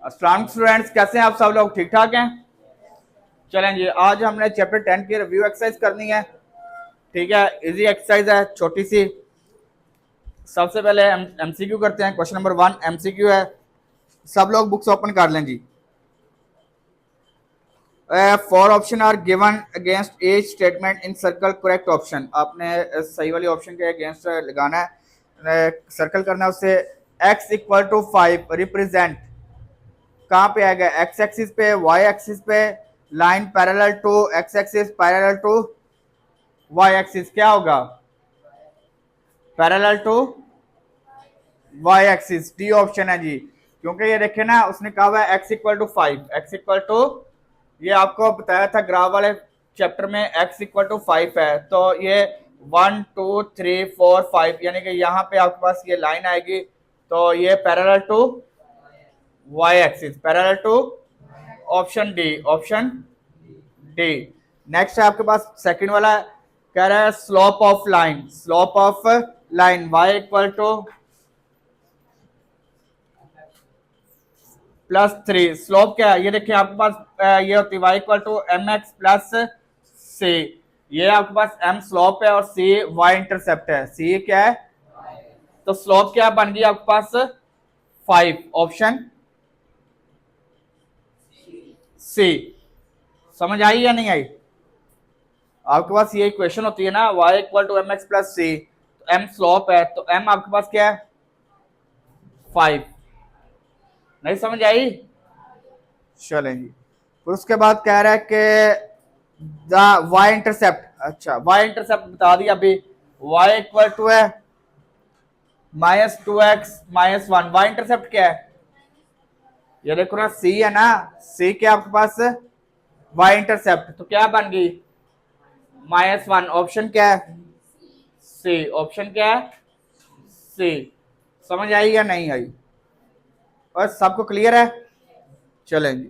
अस्सलाम स्टूडेंट्स, कैसे हैं आप सब लोग? ठीक ठाक हैं? चलें जी, आज हमने चैप्टर 10 की रिव्यू एक्सरसाइज करनी है। ठीक है, इजी एक्सरसाइज है, छोटी सी। सबसे पहले एमसीक्यू करते हैं। क्वेश्चन नंबर 1 एमसीक्यू है। सब लोग बुक्स ओपन कर लें जी। Four option are given against each statement encircle correct option. आपने सही वाली ऑप्शन के अगेंस्ट लगाना है, सर्कल करना है उससे। एक्स इक्वल टू 5 रिप्रेजेंट कहाँ पे आएगा? एक्स एक्सिस पे, वाई एक्सिस पे, line parallel to x axis, parallel to y axis. क्या होगा? Parallel to y axis. D option है जी, क्योंकि ये देखे ना, उसने कहा हुआ है x equal to 5, x equal to, ये आपको बताया था ग्राफ वाले चैप्टर में, एक्स इक्वल टू 5 है। तो ये 1 2 3 4 5, यानी कि यहाँ पे आपके पास ये लाइन आएगी, तो ये parallel to y axis, parallel to option D, option D. Next है आपके पास सेकंड वाला, कह रहा है slope of line, slope of line y equal to +3। Slope क्या है? ये देखिए आपके पास ये होती है y equal to mx plus c। ये आपके पास m स्लोप है और c y इंटरसेप्ट है। c क्या है? तो स्लोप क्या बन गई आपके पास? 5, ऑप्शन c। समझ आई या नहीं आई? आपके पास ये इक्वेशन होती है ना, y equal to mx plus c, तो m स्लोप है, तो m आपके पास क्या है? 5। नहीं समझ आई? चलें जी। फिर उसके बाद कह रहा है कि द वाई इंटरसेप्ट, अच्छा वाई इंटरसेप्ट बता दिया अभी, y इक्वल टू है -2x -1। वाई इंटरसेप्ट क्या है? ये देखो ना, c है ना, c क्या आपके पास? y इंटरसेप्ट, तो क्या बन गई? -1। ऑप्शन क्या है? सी। ऑप्शन क्या है? सी। समझ आई या नहीं आई? और सबको क्लियर है? चलें जी।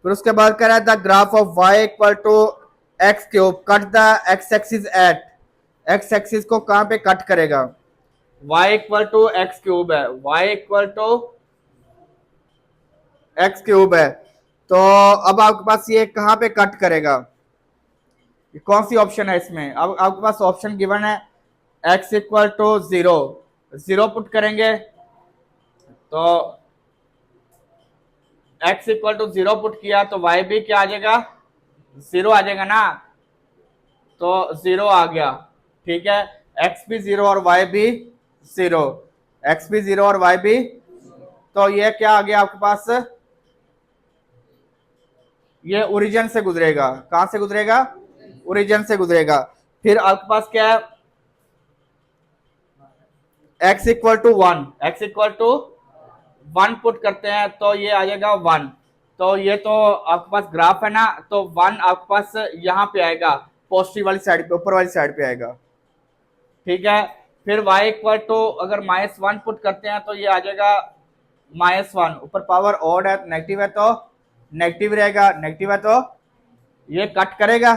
फिर उसके बाद कह रहा है the graph of y equal to x cube cut the x axis at. X axis को कहां पे कट करेगा? y equal to x cube है, y equal to x cube है, तो अब आपके पास ये कहां पे कट करेगा? ये कौन सी ऑप्शन है इसमें? अब आपके पास ऑप्शन गिवन है x इक्वल टू 0, 0 पुट करेंगे तो x इक्वल टू 0 पुट किया तो y भी क्या आ जाएगा? 0 आ जाएगा ना, तो 0 आ गया। ठीक है, x भी 0 और y भी 0, x भी 0 और y भी, तो ये क्या आ गया आपके पास? ये ओरिजिन से गुजरेगा। कहां से गुजरेगा? ओरिजिन से गुजरेगा। फिर आपके पास क्या है? x equal to 1, x equal to 1 put करते हैं तो ये आ जाएगा 1। तो ये तो आपके पास ग्राफ है ना, तो 1 आपके पास यहाँ पे आएगा, पॉजिटिव वाली साइड पे, ऊपर वाली साइड पे आएगा। ठीक है, फिर y इक्वल टू अगर -1 पुट करते हैं तो ये आ जाएगा -1, ऊपर पावर ऑड है, नेगेटिव है तो नेगेटिव रहेगा, नेगेटिव है तो ये कट करेगा।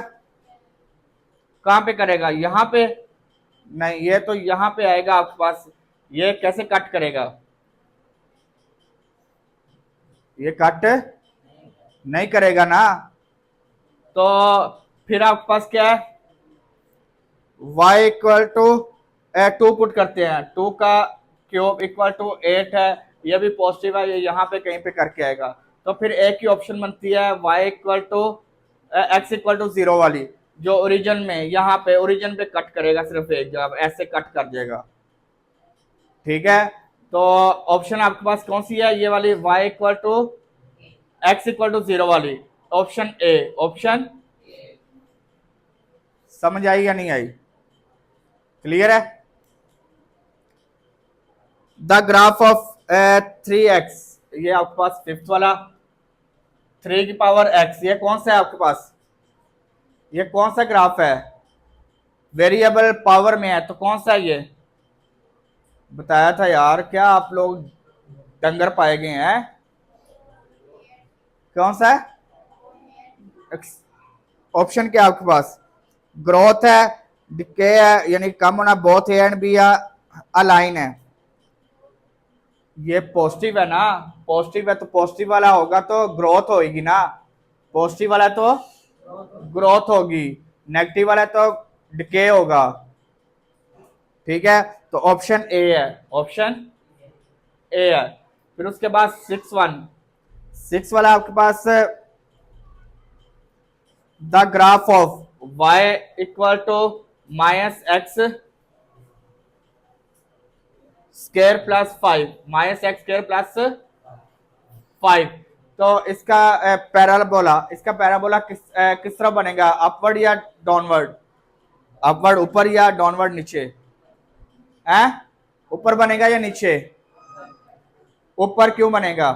कहां पे करेगा? यहाँ पे नहीं, ये तो यहाँ पे आएगा आपके पास। ये कैसे कट करेगा? ये कट नहीं करेगा ना, तो फिर आपके पास क्या है? y इक्वल टू 2 पुट करते हैं, 2 का क्यूब इक्वल टू 8 है, ये भी पॉजिटिव है, ये यहाँ पे कहीं पे करके आएगा। तो फिर एक ही ऑप्शन बनती है y equal to x equal to 0 वाली, जो ओरिजिन में यहाँ पे ओरिजिन पे कट करेगा, सिर्फ एक जगह ऐसे कट कर देगा। ठीक है, तो ऑप्शन आपके पास कौन सी है? ये वाली y equal to x equal to 0 वाली, ऑप्शन ए, ऑप्शन। समझ आई या नहीं आई? क्लियर है? द ग्राफ ऑफ 3x, ये आपके पास फिफ्थ वाला 3 की पावर x, ये कौन सा है आपके पास? ये कौन सा ग्राफ है? वेरिएबल पावर में है, तो कौन सा है ये? बताया था यार, क्या आप लोग डंगर पाए गए हैं? कौन सा है? ऑप्शन क्या आपके पास? ग्रोथ है, डिके है, यानी कम होना, बोथ ए एंड बी, या अलाइन है? ये पॉजिटिव है ना, पॉजिटिव है तो पॉजिटिव वाला होगा तो ग्रोथ होगी ना, पॉजिटिव वाला तो ग्रोथ होगी, नेगेटिव वाला तो डिके होगा। ठीक है, तो ऑप्शन ए है, ऑप्शन ए है। फिर उसके बाद 6 वाला आपके पास the graph of y equal to minus x square plus 5, minus x square plus 5। तो इसका पैराबोला, इसका पैराबोला किस तरह बनेगा, अपवर्ड या डाउनवर्ड, अपवर्ड ऊपर या डाउनवर्ड नीचे, है ऊपर बनेगा या नीचे, ऊपर क्यों बनेगा।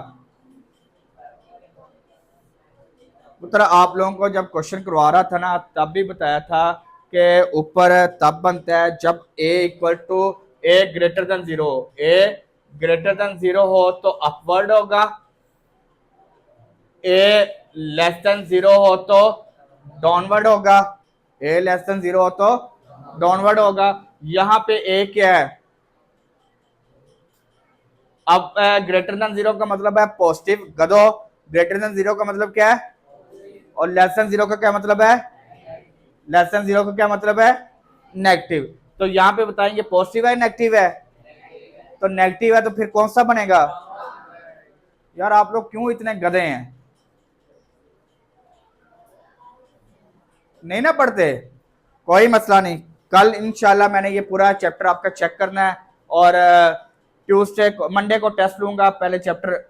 उत्तर आप लोगों को जब क्वेश्चन करवा रहा था ना तब भी बताया था कि ऊपर तब बनता है जब a equal to a greater than zero, a greater than zero हो तो अपवर्ड होगा, ए लेस देन जीरो हो तो डाउनवर्ड होगा, ए लेस देन जीरो हो तो डाउनवर्ड होगा। यहां पे ए क्या है, अब ग्रेटर देन जीरो का मतलब है पॉजिटिव, गधो ग्रेटर देन जीरो का मतलब क्या है, और लेस देन जीरो का क्या मतलब है, लेस देन जीरो का क्या मतलब है, नेगेटिव। तो यहाँ पे बताएंगे पॉजिटिव है नेगेटिव है, तो नेगेटिव है तो फिर कौन सा बनेगा। यार आप लोग क्यों इतने गधे हैं, नहीं ना पढ़ते, कोई मसला नहीं, कल इंशाल्लाह मैंने ये पूरा चैप्टर आपका चेक करना है, और ट्यूसडे को मंडे को टेस्ट लूंगा, पहले चैप्टर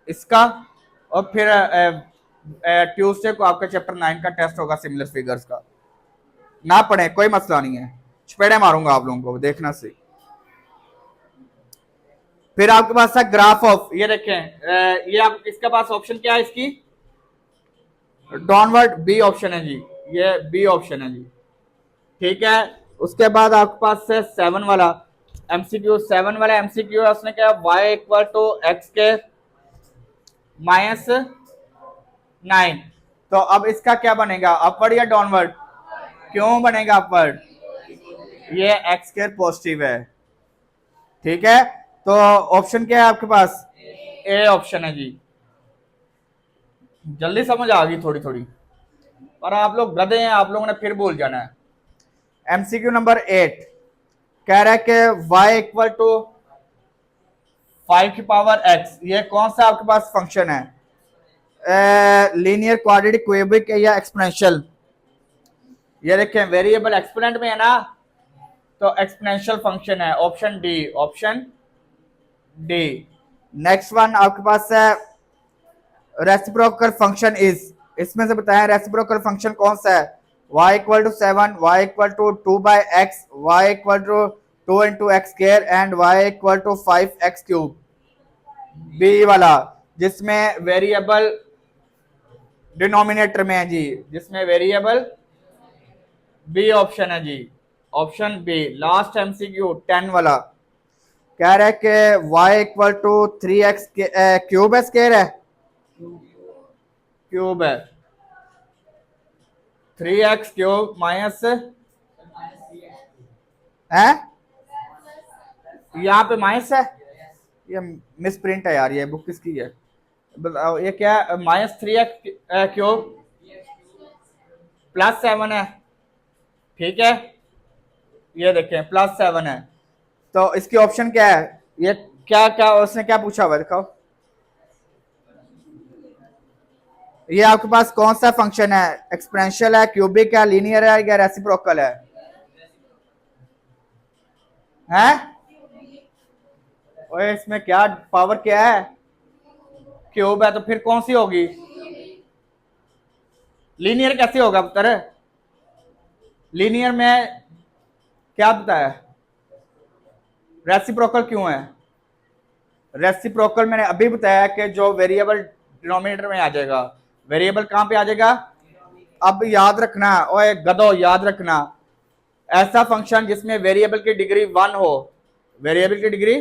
इसका, और फिर ट्यूसडे को आपका चैप्टर 9 का टेस्ट होगा सिमिलर फिगर्स का। ना पढ़े कोई मसला नहीं है, चपेड़े मारूंगा आप लोगों को, देखना सही। फिर आपके पास था ग्राफ ऑफ, ये देखें ये आप इसके पास ऑप्शन क्या है इसकी, डाउनवर्ड, बी ऑप्शन है जी, ये बी ऑप्शन है जी। ठीक है, उसके बाद आपके पास है 7 वाला एमसीक्यू, 7 वाला एमसीक्यू है, उसने क्या y इक्वल टू एक्स के माइनस 9। तो अब इसका क्या बनेगा, अपवर्ड या डाउनवर्ड, क्यों बनेगा अपवर्ड, ये एक्स स्क्वायर पॉजिटिव है। ठीक है, तो ऑप्शन क्या है आपके पास, ए ऑप्शन है जी। जल्दी समझ आ गई थोड़ी थोड़ी, पर आप लोग गधे हैं, आप लोगों ने फिर भूल जाना है। एमसीक्यू नंबर 8 कह रहा है कि y इक्वल टू 5 की पावर x, ये कौन सा आपके पास फंक्शन है, लीनियर क्वाड्रेटिक क्यूबिक या एक्सपोनेंशियल। ये देखें वेरिएबल एक्सपोनेंट में है ना, तो एक्सपोनेंशियल फंक्शन है, option D, option D. Next one आपके पास है रेसिप्रोकल फंक्शन इज, इसमें से बताएं रेसिप्रोकल फंक्शन कौन सा है, y equal to 7, y equal to 2/x, y equal to 2 into x square and y equal to 5x क्यूब। बी वाला जिसमें वेरिएबल डिनोमिनेटर में है जी, जिसमें वेरिएबल, बी ऑप्शन है जी, ऑप्शन बी। लास्ट एमसीक्यू 10 वाला कह रहा है कि y equal to 3x cube है, स्क्वायर है, क्यूब है, 3x क्यूब माइनस है, यहाँ पे माइनस है, ये मिस प्रिंट है यार, ये बुक किसकी है, ये क्या है, -3x क्यूब +7 है। ठीक है, ये देखें +7 है, तो इसकी ऑप्शन क्या है, ये क्या क्या उसने क्या पूछा हुआ दिखाओ, ये आपके पास कौन सा फंक्शन है, एक्सपोनेंशियल है, क्यूबिक है, लीनियर है या रेसिप्रोकल है, हैं? ओए इसमें क्या पावर क्या है, क्यूब है, तो फिर कौन सी होगी, लीनियर कैसे होगा पुत्र, लीनियर में क्या बताया, रेसिप्रोकल क्यों है, रेसिप्रोकल मैंने अभी बताया कि जो वेरिएबल डिनोमिनेटर में आ जाएगा, वेरिएबल कहां पे आ जाएगा, अब याद रखना, ओए गधो याद रखना, ऐसा फंक्शन जिसमें वेरिएबल की डिग्री 1 हो, वेरिएबल की डिग्री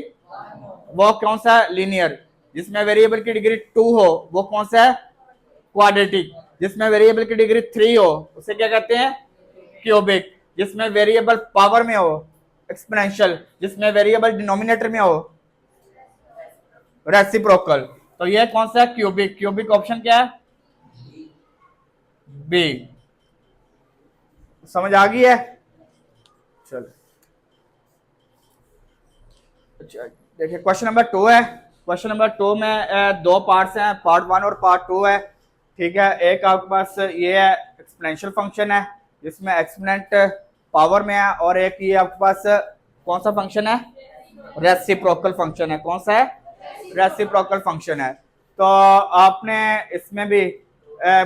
वो कौन सा है, लीनियर, जिसमें वेरिएबल की डिग्री 2 हो वो कौन सा है, क्वाड्रेटिक, जिसमें वेरिएबल की डिग्री 3 हो उसे क्या कहते हैं, क्यूबिक, जिसमें वेरिएबल पावर में हो एक्सपोनेंशियल, जिसमें वेरिएबल डिनोमिनेटर में हो रेसिप्रोकल। तो ये कौन सा है? क्यूबिक। क्यूबिक ऑप्शन क्या है? बी। समझ आ गई है? चलो देखिए क्वेश्चन नंबर 2 है। क्वेश्चन नंबर 2 में दो पार्ट्स हैं, पार्ट 1 और पार्ट 2 है। ठीक है, एक आपके पास ये है एक्सपोनेंशियल फंक्शन है जिसमें एक्सपोनेंट पावर में है, और एक ये आपके पास कौन सा फंक्शन है? रेसिप्रोकल फंक्शन है। कौन सा है? रेसिप्रोकल फंक्शन है। तो आपने इसमें भी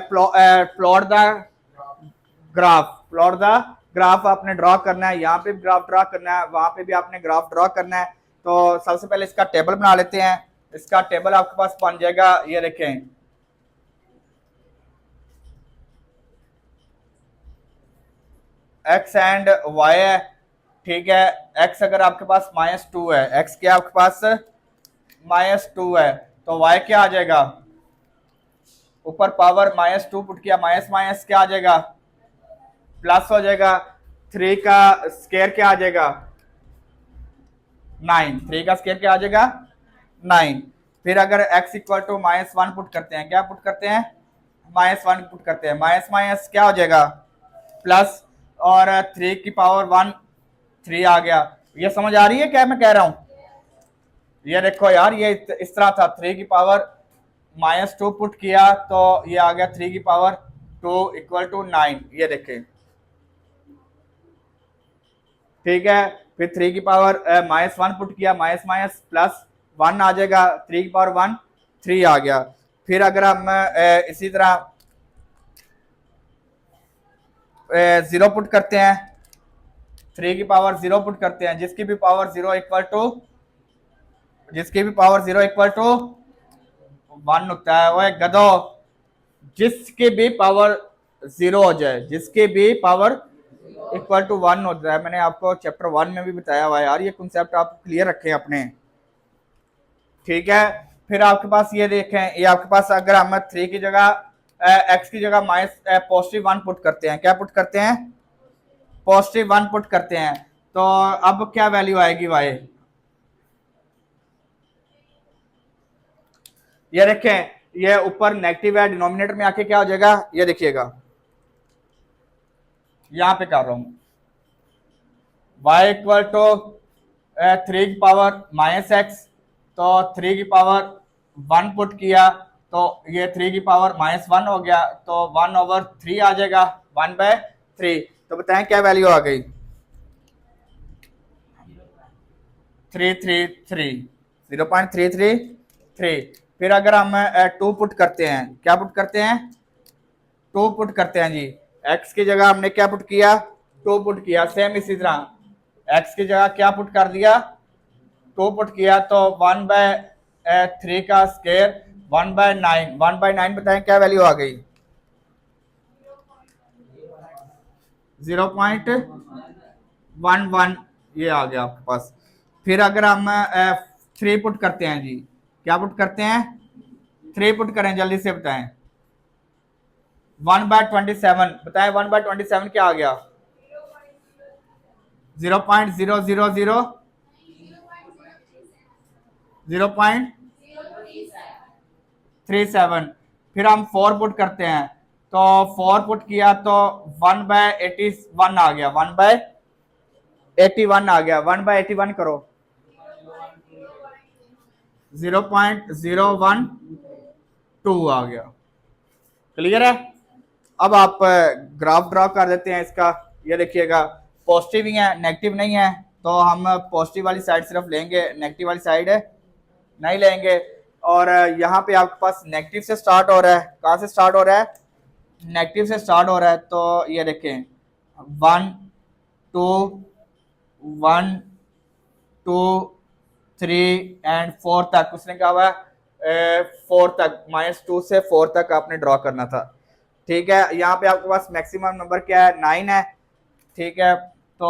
प्लॉट द ग्राफ आपने ड्रॉ करना है। यहाँ पे भी ग्राफ ड्रॉ करना है, वहां पे भी आपने ग्राफ ड्रॉ करना है। तो सबसे पहले इसका टेबल बना लेते हैं। इसका टेबल आपके पास बन जाएगा, ये देखें, एक्स एंड वाई है। ठीक है, एक्स अगर आपके पास -2 है, एक्स क्या आपके पास -2 है, तो वाई क्या आ जाएगा? ऊपर पावर -2 पुट किया, माइनस माइनस क्या आ जाएगा? प्लस हो जाएगा। 3 का स्केयर क्या आ जाएगा? 9। 3 का स्केयर क्या आ जाएगा? 9। फिर अगर x इक्वल टू -1 पुट करते हैं, क्या पुट करते हैं? -1 पुट करते हैं, माइनस माइनस क्या हो जाएगा? प्लस। और 3 की पावर 1, 3 आ गया। ये समझ आ रही है क्या मैं कह रहा हूं? ये देखो यार, ये इस तरह था, 3 की पावर -2 पुट किया तो ये आ गया 3 की पावर 2 इक्वल टू 9। ये देखें, ठीक है। फिर 3 की पावर -1 पुट किया, माइनस माइनस प्लस 1 आ जाएगा, 3 की पावर 1, 3 आ गया। फिर अगर हम इसी तरह 0 पुट करते हैं, 3 की पावर 0 पुट करते हैं, जिसकी भी पावर 0 इक्वल टू 1 होता है। वो गधो, जिसकी भी पावर 0 हो जाए, जिसकी भी पावर इक्वल टू 1 होता है। मैंने आपको चैप्टर 1 में भी बताया हुआ है यार, ये कॉन्सेप्ट आप क्लियर रखें अपने। ठीक है, फिर आपके पास ये देखें, ये आपके पास अगर हम 3 की जगह एक्स की जगह +1 पुट करते हैं, क्या पुट करते हैं? +1 पुट करते हैं, तो अब क्या वैल्यू आएगी वाई? ये देखें, ये ऊपर नेगेटिव है, डिनोमिनेटर में आके क्या हो जाएगा? ये देखिएगा, यहां पे कर रहा हूं, y इक्वल टू 3 की पावर -x, तो 3 की पावर 1 पुट किया तो ये 3 की पावर -1 हो गया, तो 1/3 आ जाएगा, 1/3। तो बताएं क्या वैल्यू आ गई? 333, 0.333। फिर अगर हम 2 पुट करते हैं, क्या पुट करते हैं? 2 पुट करते हैं जी। x की जगह हमने क्या पुट किया? 2 पुट किया। सेम इसी तरह x की जगह क्या पुट कर दिया? 2 पुट किया, तो 1/3 का स्केयर 1/9। 1/9 बताएं क्या वैल्यू आ गई? 0.11 ये आ गया आपके पास। फिर अगर हम 3 पुट करते हैं जी, क्या पुट करते हैं? 3 पुट करें, जल्दी से बताएं। 1/27 बताएं, 1/27 क्या आ गया? 0.37। फिर हम 4 पुट करते हैं, तो 4 पुट किया तो 1/81 आ गया, 1/81 आ गया। 1/81 करो, 0.012 आ गया। क्लियर है? अब आप ग्राफ ड्रॉ कर देते हैं इसका। ये देखिएगा, पॉजिटिव ही है, नेगेटिव नहीं है, तो हम पॉजिटिव वाली साइड सिर्फ लेंगे, नेगेटिव वाली साइड नहीं लेंगे। और यहाँ पे आपके पास नेगेटिव से स्टार्ट हो रहा है। कहाँ से स्टार्ट हो रहा है? नेगेटिव से स्टार्ट हो रहा है। तो ये देखें, 1 2 1 2 3 एंड 4 तक उसने कहा हुआ है, 4 तक, -2 से 4 तक आपने ड्रॉ करना था। ठीक है, यहाँ पे आपके पास मैक्सिमम नंबर क्या है? 9 है। ठीक है, तो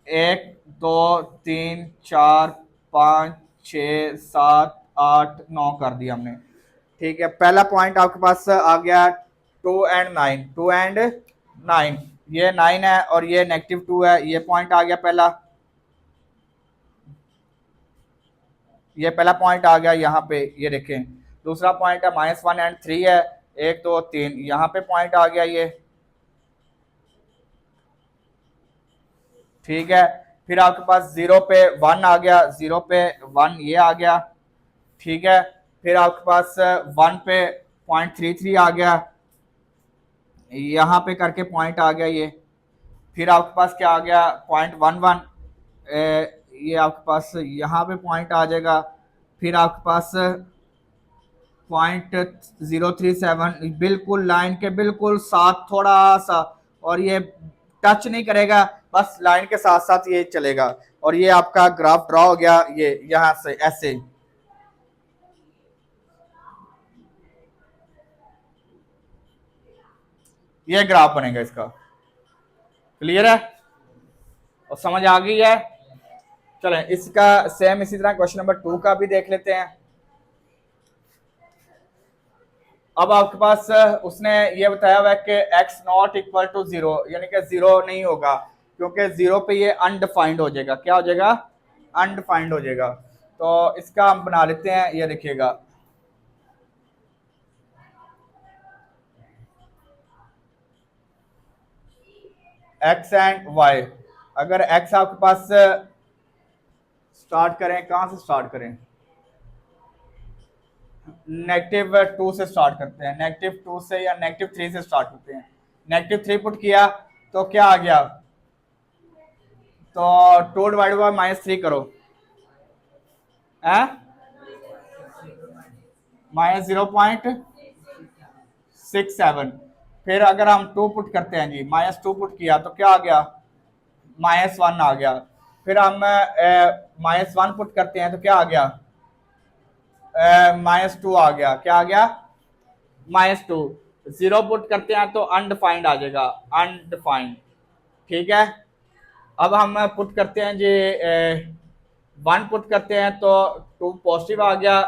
1 2 3 4 5 6 7 8 9 कर दिया हमने। ठीक है, पहला पॉइंट आपके पास आ गया 2 एंड 9। 2 एंड 9, ये 9 है और ये -2 है, ये पॉइंट आ गया पहला। ये पहला पॉइंट आ गया यहाँ पे, ये देखें। दूसरा पॉइंट है -1 एंड 3 है, 1 2 3, यहाँ पे पॉइंट आ गया ये, ठीक है। फिर आपके पास 0 पे 1 आ गया, 0 पे 1 ये आ गया, ठीक है। फिर आपके पास 1 पे .33 आ गया, यहाँ पे करके पॉइंट आ गया ये। फिर आपके पास क्या आ गया, .11, ये आपके पास यहाँ पे पॉइंट आ जाएगा। फिर आपके पास .037 बिल्कुल लाइन के बिल्कुल साथ थोड़ा सा, और ये टच नहीं करेगा, बस लाइन के साथ साथ ये चलेगा। और ये आपका ग्राफ ड्रॉ हो गया, ये यहां से ऐसे। ये ग्राफ बनेगा इसका। क्लियर है और समझ आ गई है? चलें इसका सेम इसी तरह क्वेश्चन नंबर 2 का भी देख लेते हैं। अब आपके पास उसने ये बताया हुआ है कि x नॉट इक्वल टू 0, यानी कि 0 नहीं होगा, क्योंकि 0 पे ये अनडिफाइंड हो जाएगा। क्या हो जाएगा? अनडिफाइंड हो जाएगा। तो इसका हम बना लेते हैं, ये देखिएगा। x एंड y, अगर x आपके पास स्टार्ट करें, कहां से स्टार्ट करें? -2 से स्टार्ट करते हैं, -2 से या -3 से स्टार्ट करते हैं। -3 पुट किया तो क्या आ गया? तो 2 डिवाइड बाय -3 करो, -0.67। फिर अगर हम 2 पुट करते हैं जी, -2 पुट किया तो क्या आ गया? -1 आ गया। फिर हम -1 पुट करते हैं तो क्या आ गया? -2 आ गया। क्या आ गया? -2। 0 पुट करते हैं तो अनडिफाइंड आ जाएगा, अनडिफाइंड, ठीक है। अब हम पुट करते हैं जी 1 पुट करते हैं तो 2 पॉजिटिव आ गया,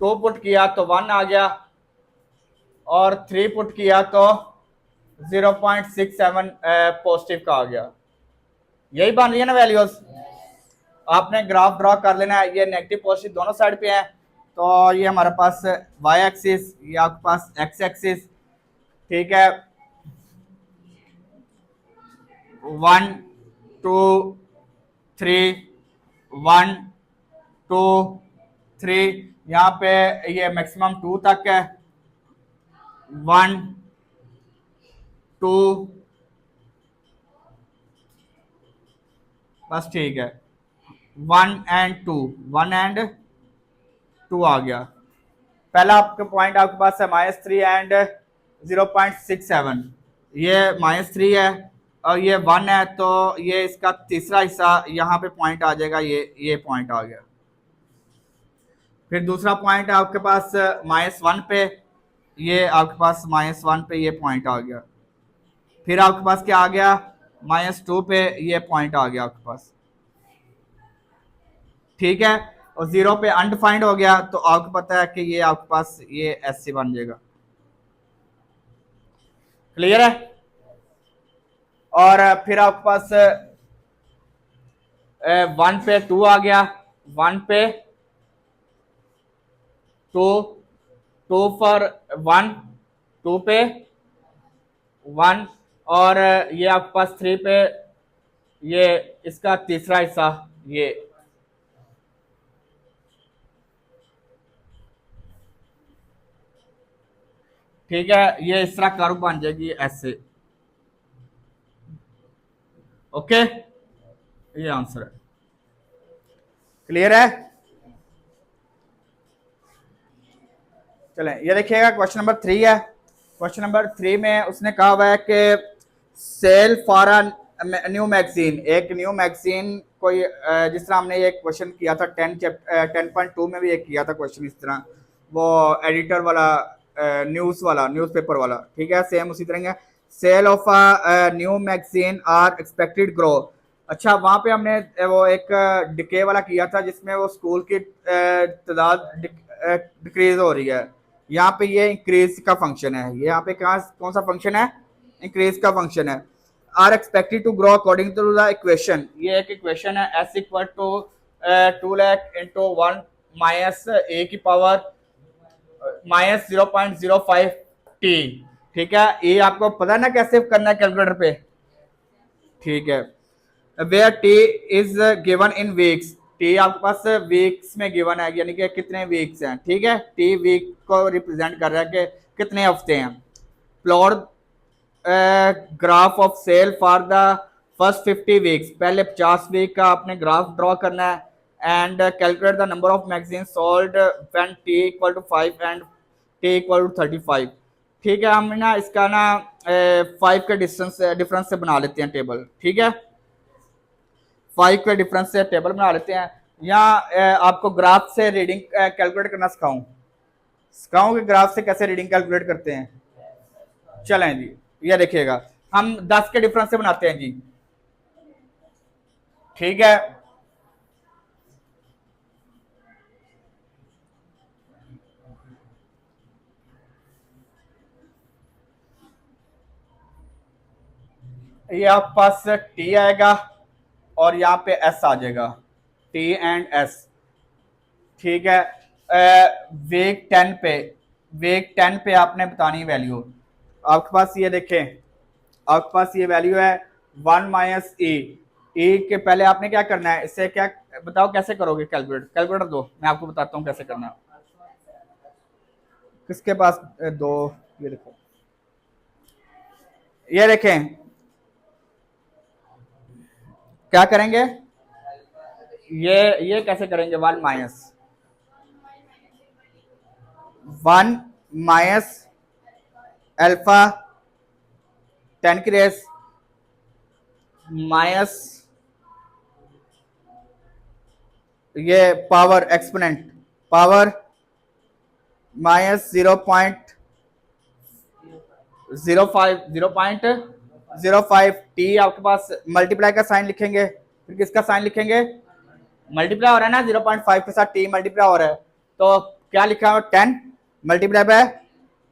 2 पुट किया तो 1 आ गया, और 3 पुट किया तो 0.67 पॉजिटिव का आ गया। यही बन रही है ना वैल्यूज? आपने ग्राफ ड्रॉ कर लेना है, ये नेगेटिव पॉजिटिव दोनों साइड पे है। तो ये हमारे पास y एक्सिस, ये आपके पास x एक्सिस, ठीक है। 1 2 3, 1 2 3, यहाँ पे ये मैक्सिमम 2 तक है, 1 2, बस ठीक है। 1 एंड 2, 1 एंड 2 आ गया। पहला आपका पॉइंट आपके पास है -3 एंड 0.67, ये -3 है और ये 1 है, तो ये इसका तीसरा हिस्सा यहाँ पे पॉइंट आ जाएगा, ये पॉइंट आ गया। फिर दूसरा पॉइंट है आपके पास -1 पे, ये आपके पास -1 पे ये पॉइंट आ गया। फिर आपके पास क्या आ गया? -2 पे ये पॉइंट आ गया आपके पास, ठीक है। और 0 पे अनडिफाइंड हो गया, तो आपको पता है कि ये आपके पास ये ऐसे बन जाएगा। क्लियर है? और फिर आपके पास 1 पे 2 आ गया, 1 पे 2, 2 फॉर 1, 2 पे 1, और ये आपके पास 3 पे ये इसका तीसरा हिस्सा, ये ठीक है। ये इस तरह कर्व बन जाएगी ऐसे, ओके। ये आंसर है। क्लियर है? चलें ये देखिएगा, क्वेश्चन नंबर 3 है। क्वेश्चन नंबर 3 में उसने कहा हुआ है कि sale for a new magazine, एक न्यू मैगजीन कोई, जिस तरह हमने ये क्वेश्चन किया था 10.2 में भी एक किया था क्वेश्चन इस तरह, वो एडिटर वाला, न्यूज़ वाला, न्यूज़पेपर वाला, ठीक है। सेम उसी तरह sale of a new magazine are expected grow. अच्छा, वहाँ पे हमने वो एक डिके वाला किया था जिसमें वो स्कूल की तादाद डिक्रीज हो रही है। यहाँ पे ये इंक्रीज का फंक्शन है, ये यहाँ पे कौन सा फंक्शन है? इंक्रीज का फंक्शन है। Are expected to grow according to the equation. ये एक इक्वेशन है, S equal to 2 lakh into 1 minus a की पावर माइनस 0.05 टी। ठीक है, ये आपको पता है ना कैसे करना है कैलकुलेटर पे। ठीक है, where t is given in weeks, t आपके पास वीक्स में गिवन है, यानी कि कितने वीक्स हैं। ठीक है, टी वीक को रिप्रेजेंट कर रहा है कि कितने हफ्ते हैं। Plot graph of sale for the first 50 weeks, पहले 50 वीक का आपने ग्राफ ड्रॉ करना है। And calculate the number of magazine sold when t equal to 5 and t equal to 35। ठीक है, हम ना इसका ना 5 के डिफरेंस से बना लेते हैं टेबल। ठीक है, 5 के डिफरेंस से टेबल बना लेते हैं। या आपको ग्राफ से रीडिंग कैलकुलेट करना सिखाऊं कि ग्राफ से कैसे रीडिंग कैलकुलेट करते हैं। चलें जी, ये देखिएगा, हम 10 के डिफरेंस से बनाते हैं जी। ठीक है, ये आपके पास टी आएगा और यहाँ पे एस आ जाएगा, टी एंड एस। ठीक है, वीक 10 पे आपने बतानी वैल्यू। आपके पास ये देखें, आपके पास ये वैल्यू है 1 माइनस ई के पहले आपने क्या करना है, इससे क्या बताओ कैसे करोगे कैलकुलेटर दो, मैं आपको बताता हूँ कैसे करना। किसके पास दो, ये देखो, ये देखें क्या करेंगे, ये कैसे करेंगे, 1 माइनस अल्फा 10 की रेस माइनस ये power exponent power minus 0.05 T. आपके पास मल्टीप्लाई का साइन लिखेंगे, फिर किसका साइन लिखेंगे, मल्टीप्लाई हो रहा है ना 0.5 के साथ टी मल्टीप्लाई हो रहा है, तो क्या लिखा है 10 मल्टीप्लाई बाय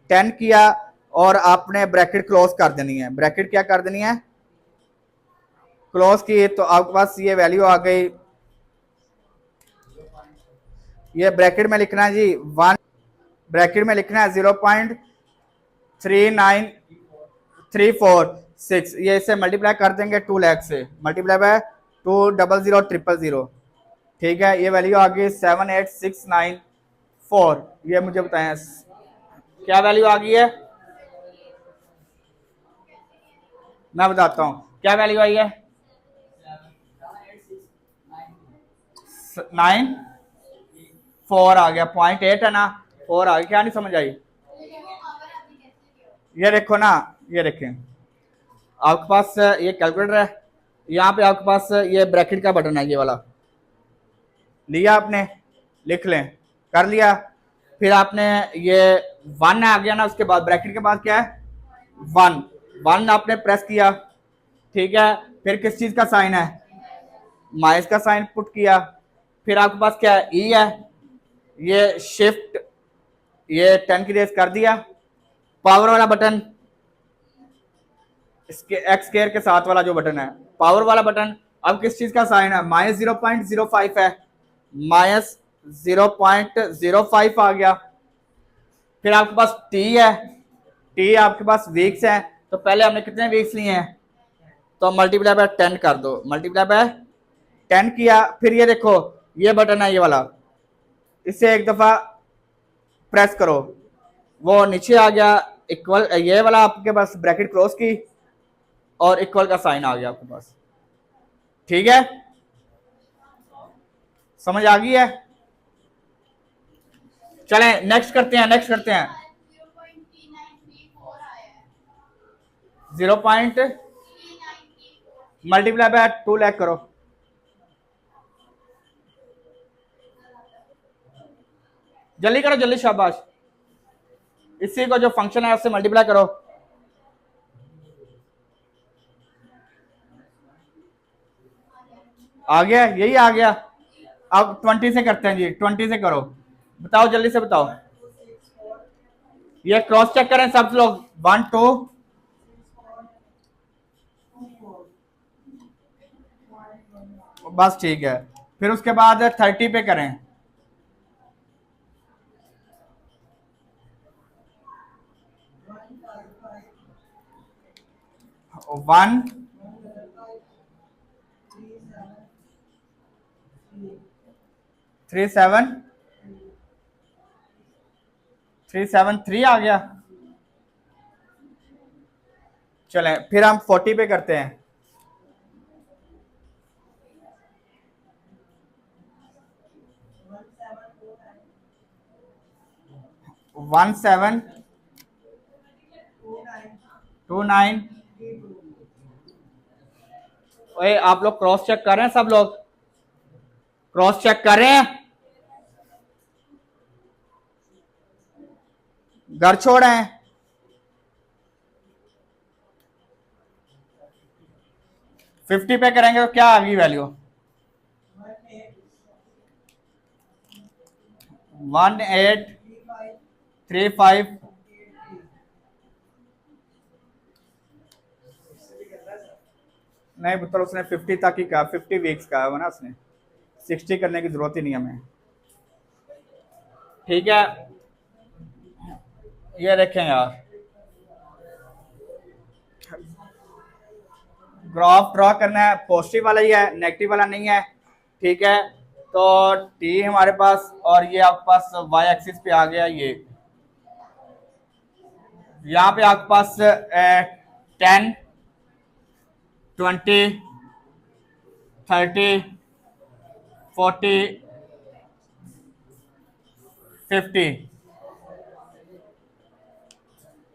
10 किया और आपने ब्रैकेट क्लोज कर देनी है। ब्रैकेट क्या कर देनी है, क्लोज की, तो आपके पास ये वैल्यू आ गई। ये ब्रैकेट में लिखना है जी 1, ब्रैकेट में लिखना है 0.39346। ये इसे मल्टीप्लाई कर देंगे 2 लाख से, मल्टीप्लाई बाय 200000। ठीक है, ये वैल्यू आ गई 78694। ये मुझे बताएं क्या वैल्यू आ गई है, मैं बताता हूं क्या वैल्यू आई है। 94 आ गया, 0.8 है ना, 4 आ गया। क्या नहीं समझ आई, ये देखो ना, ये देखें आपके पास ये कैलकुलेटर है, यहाँ पे आपके पास ये ब्रैकेट का बटन है, ये वाला लिया आपने, लिख लें, कर लिया। फिर आपने ये 1 आ गया ना, उसके बाद ब्रैकेट के बाद क्या है 1 आपने प्रेस किया। ठीक है, फिर किस चीज का साइन है, माइनस का साइन पुट किया। फिर आपके पास क्या है, ई है, ये शिफ्ट ये 10 की रेस कर दिया, पावर वाला बटन, इसके एक्स स्क्वायर के साथ वाला जो बटन है पावर वाला बटन। अब किस चीज का साइन है, माइनस 0.05 है, माइनस 0.05 आ गया। फिर आपके पास टी है, टी आपके पास वीक्स है, तो पहले हमने कितने वीक्स लिए हैं, तो मल्टीप्लाई बाय 10 कर दो, मल्टीप्लाई बाय 10 किया। फिर ये देखो ये बटन है, ये वाला, इसे एक दफा प्रेस करो, वो नीचे आ गया इक्वल, ये वाला आपके पास ब्रैकेट क्लोज की और इक्वल का साइन आ गया आपके पास। ठीक है, समझ आ गई है। चलें नेक्स्ट करते हैं, 0. मल्टीप्लाई बाय 2 लाख करो, जल्दी करो जल्दी, शाबाश। इसी को जो फंक्शन है उससे मल्टीप्लाई करो, आ गया, यही आ गया। अब 20 से करते हैं जी, 20 से करो, बताओ जल्दी से बताओ। ये क्रॉस चेक करें सब लोग, 1 2 बस ठीक है। फिर उसके बाद 30 पे करें। 1 373 आ गया। चलें फिर हम 40 पे करते हैं। 1729। ओए आप लोग क्रॉस चेक कर रहे हैं, सब लोग क्रॉस चेक कर रहे हैं। घर छोड़ रहे हैं। 50 पे करेंगे तो क्या आ गई वैल्यू? 1835। नहीं मतलब उसने 50 तक ही कहा, 50 वीक्स का है ना उसने, 60 करने की जरूरत ही नहीं हमें। ठीक है, ये देखें यार, ग्राफ ड्रॉ करना है, पॉजिटिव वाला ही है, नेगेटिव वाला नहीं है। ठीक है, तो टी हमारे पास, और ये आपके पास वाई एक्सिस पे आ गया। ये यहाँ पे आपके पास 10 20 30 40 50।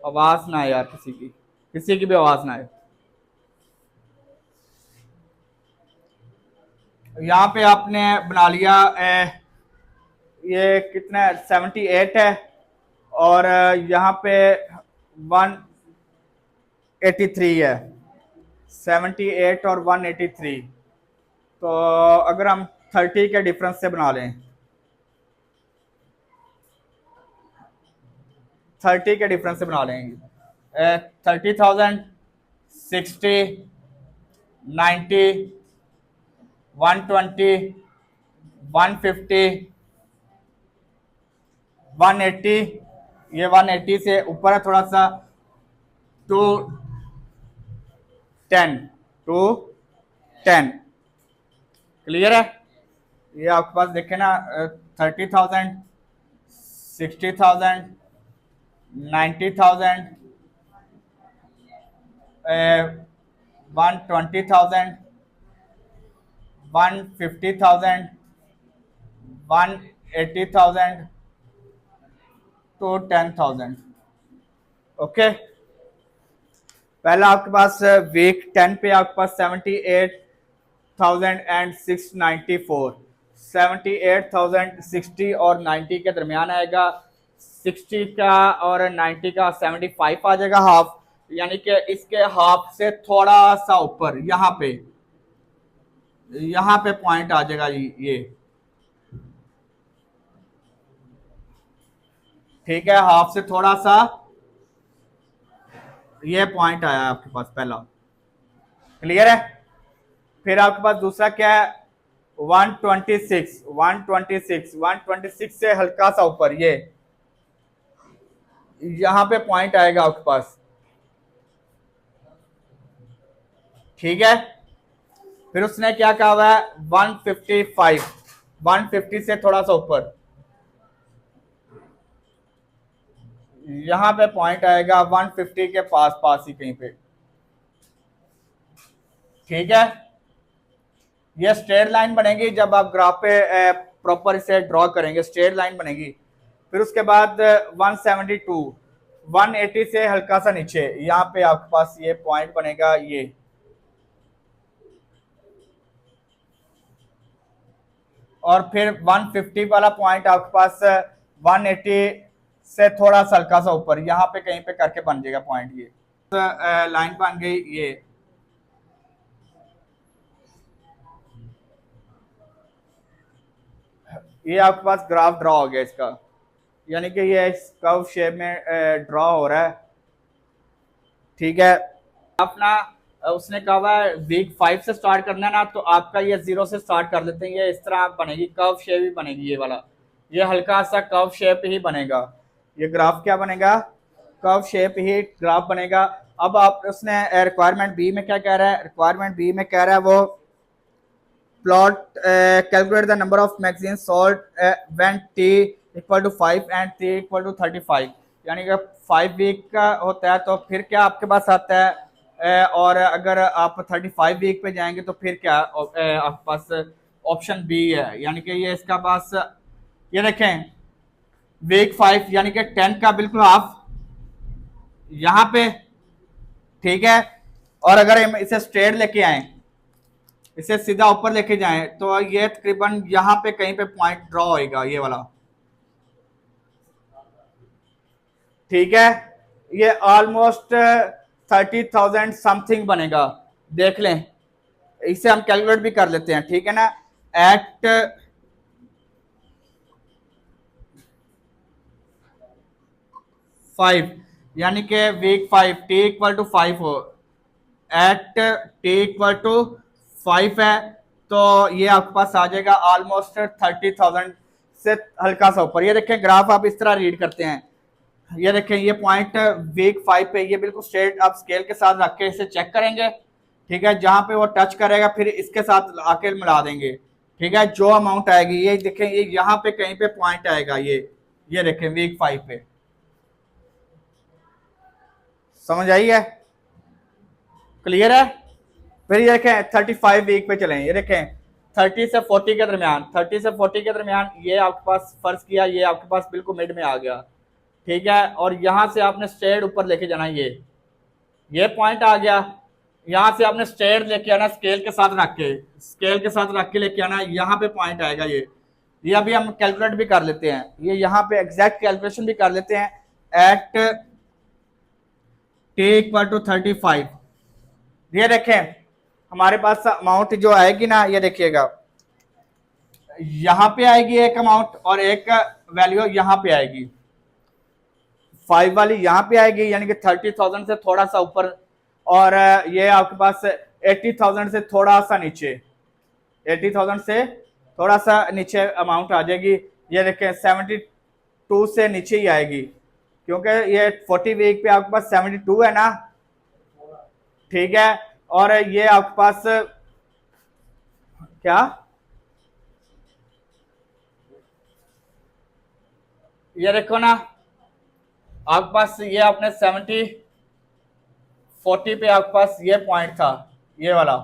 आवाज ना आए यार, किसी की भी आवाज ना आए। यहाँ पे आपने बना लिया ये कितना है, 78 है, और यहाँ पे 183 है। 78 और 183, तो अगर हम 30 के डिफरेंस से बना लें, 30 के डिफरेंस से बना लेंगे, 30,000 60 90 120 150 180। ये 180 से ऊपर है थोड़ा सा, 210 क्लियर है। ये आपके पास देखे ना, 30,000 60,000 90,000 120,000 150,000 180,000 to 10,000। ओके, पहला आपके पास वीक 10 पे आपके पास 78,694, 78,060 और 90 के दरमियान आएगा। 60 का और 90 का 75 आ जाएगा हाफ, यानी कि इसके हाफ से थोड़ा सा ऊपर यहाँ पे पॉइंट आ जाएगा ये। ठीक है, हाफ से थोड़ा सा ये पॉइंट आया आपके पास पहला, क्लियर है। फिर आपके पास दूसरा क्या है, 126 126 126 से हल्का सा ऊपर ये यहां पे पॉइंट आएगा आपके पास। ठीक है, फिर उसने क्या कहा हुआ है, 155 150 से थोड़ा सा ऊपर यहां पे पॉइंट आएगा 150 के पास ही कहीं पे। ठीक है, ये स्ट्रेट लाइन बनेगी जब आप ग्राफ पे प्रॉपर इसे ड्रॉ करेंगे, स्ट्रेट लाइन बनेगी। फिर उसके बाद 172 180 से हल्का सा नीचे यहाँ पे आपके पास ये पॉइंट बनेगा ये। और फिर 150 वाला पॉइंट आपके पास 180 से थोड़ा सा हल्का सा ऊपर यहाँ पे कहीं पे करके बन जाएगा पॉइंट। ये लाइन बन गई ये आपके पास ग्राफ ड्रॉ हो गया इसका, यानी कि ये कर्व शेप में ड्रॉ हो रहा है। ठीक है, अपना उसने कहा हुआ है वीक 5 से स्टार्ट करना है ना, तो आपका ये 0 से स्टार्ट कर लेते हैं। ये इस तरह बनेगी, कर्व शेप ही बनेगी ये वाला, ये हल्का सा कर्व शेप ही बनेगा। ये ग्राफ क्या बनेगा, कर्व शेप ही ग्राफ बनेगा। अब आप उसने रिक्वायरमेंट बी में क्या कह रहा है, रिक्वायरमेंट बी में कह रहा है वो plot calculate the number of magazine sold when t equal to 5 and t equal to 35, यानी कि 5 वीक का होता है तो फिर क्या आपके पास आता है, और अगर आप 35 वीक पे जाएंगे तो फिर क्या आपके पास ऑप्शन बी है, यानी कि ये इसका पास, ये देखें वीक 5 यानी कि 10 का बिल्कुल हाफ यहाँ पे, ठीक है। और अगर हम इसे स्ट्रेट लेके आए, इसे सीधा ऊपर लेके जाएं, तो ये तकरीबन यहाँ पे कहीं पे पॉइंट ड्रॉ होएगा ये वाला, ठीक है। ये ऑलमोस्ट 30,000 समथिंग बनेगा, देख लें। इसे हम कैलकुलेट भी कर लेते हैं, ठीक है ना। एट फाइव यानी कि वीक 5 टी इक्वल टू 5 हो, एट टी इक्वल टू 5 है, तो ये आपके पास आ जाएगा ऑलमोस्ट 30,000 से हल्का सा ऊपर। ये देखें ग्राफ आप इस तरह रीड करते हैं, ये देखें ये पॉइंट वीक 5 पे, ये बिल्कुल स्ट्रेट आप स्केल के साथ रख के इसे चेक करेंगे, ठीक है। जहां पे वो टच करेगा फिर इसके साथ आके मिला देंगे, ठीक है। जो अमाउंट आएगी ये देखें, ये यहाँ पे कहीं पे पॉइंट आएगा, ये देखें वीक 5 पे, समझ आई है, क्लियर है। फिर ये देखें 35 वीक पे चलें, ये देखें 30 से 40 के दरमियान, 30 से 40 के दरमियान ये आपके पास फर्ज किया, ये आपके पास बिल्कुल मिड में आ गया, ठीक है। और यहां से आपने स्ट्रेट ऊपर लेके जाना, ये पॉइंट आ गया, यहां से आपने स्ट्रेट लेके आना, स्केल के साथ रख के, स्केल के साथ रख के लेके आना, यहाँ पे पॉइंट आएगा ये अभी हम कैलकुलेट भी कर लेते हैं, ये यहाँ पे एग्जैक्ट कैलकुलेशन भी कर लेते हैं। एट टी इक्वल टू 35, ये देखें हमारे पास अमाउंट जो आएगी ना, ये देखिएगा यहां पे आएगी एक अमाउंट और एक वैल्यू यहां पे आएगी, 5 वाली यहां पे आएगी, यानी कि 30,000 से थोड़ा सा ऊपर, और ये आपके पास 80,000 से थोड़ा सा नीचे, 80,000 से थोड़ा सा नीचे अमाउंट आ जाएगी। ये देखें 72 से नीचे ही आएगी, क्योंकि ये 40 वीक पे आपके पास 72 है ना, ठीक है। और ये आपके पास क्या, ये देखो ना आपके पास, ये आपने 40 पे आपके पास ये पॉइंट था, ये वाला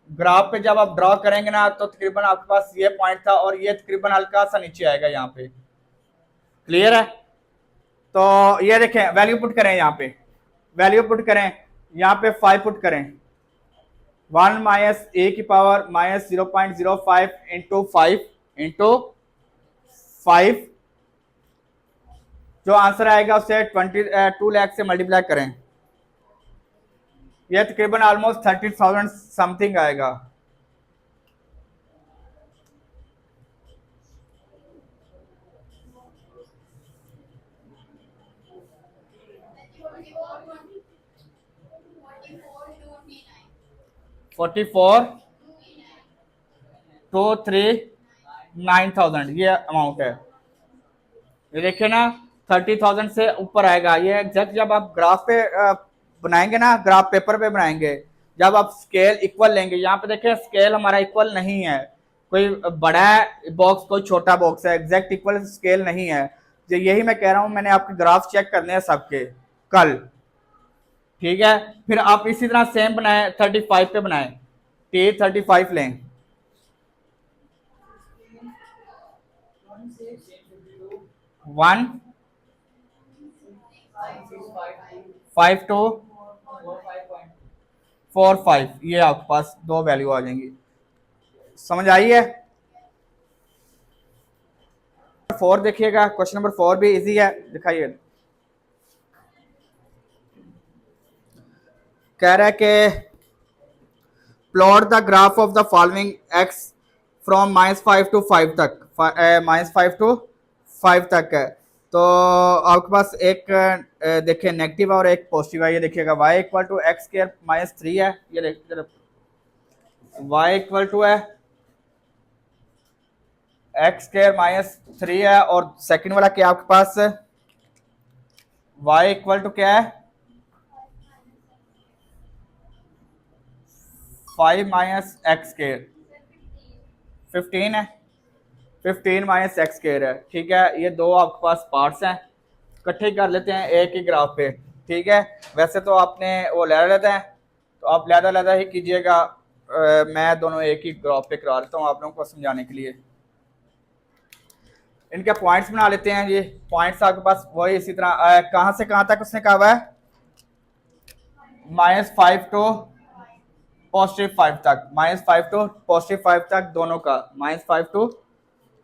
ग्राफ पे जब आप ड्रॉ करेंगे ना, तो तकरीबन आपके पास ये पॉइंट था, और ये तकरीबन हल्का सा नीचे आएगा यहाँ पे, क्लियर है। तो ये देखें वैल्यू पुट करें, यहाँ पे वैल्यू पुट करें, यहाँ पे 5 पुट करें, 1 माइनस ए की पावर माइनस 0.05 इंटू 5 इंटू 5, जो आंसर आएगा उसे 2 लाख से मल्टीप्लाई करें, यह तकरीबन ऑलमोस्ट 30,000 समथिंग आएगा। $44,239,000 ये अमाउंट है, ये देखिए ना 30,000 से ऊपर आएगा। ये एग्जैक्ट जब आप ग्राफ पे बनाएंगे ना, ग्राफ पेपर पे बनाएंगे, जब आप स्केल इक्वल लेंगे, यहाँ पे देखें स्केल हमारा इक्वल नहीं है, कोई बड़ा बॉक्स कोई छोटा बॉक्स है, एग्जैक्ट इक्वल स्केल नहीं है। जो यही मैं कह रहा हूँ, मैंने आपके ग्राफ चेक करने हैं सबके कल, ठीक है। फिर आप इसी तरह सेम बनाए 35 पे बनाए, टी 35 लें, 1 5 2 4 5, ये आपके पास दो वैल्यू आ जाएंगी, समझ आई है। 4 देखिएगा, क्वेश्चन नंबर 4 भी इजी है, दिखाइए। कह रहा है कि plot the graph of the following x from -5 to 5 तक, -5 to 5 तक है। तो आपके पास एक देखिए नेगेटिव और एक पॉजिटिव है। ये देखिएगा y equal to x square minus 3 है। ये देखिए वाई इक्वल टू है एक्स स्क्वायर माइनस 3 है, और सेकंड वाला क्या आपके पास वाई इक्वल टू क्या है 5 माइनस एक्स स्क्वायर 15 है। 15 माइनस एक्स स्क्वायर है। ठीक है, ये दो आपके पास पार्ट्स हैं, इकट्ठे कर लेते हैं एक ही ग्राफ पे। ठीक है, वैसे तो आपने वो लहदा लेते हैं, तो आप लहदा लहदा ही कीजिएगा। मैं दोनों एक ही ग्राफ पे करा देता हूँ आप लोगों को समझाने के लिए। इनके पॉइंट्स बना लेते हैं। ये पॉइंट्स आपके पास वही इसी तरह कहाँ से कहाँ तक उसने कहा हुआ है -5 टू +5 तक, -5 टू +5 तक दोनों का, -5 टू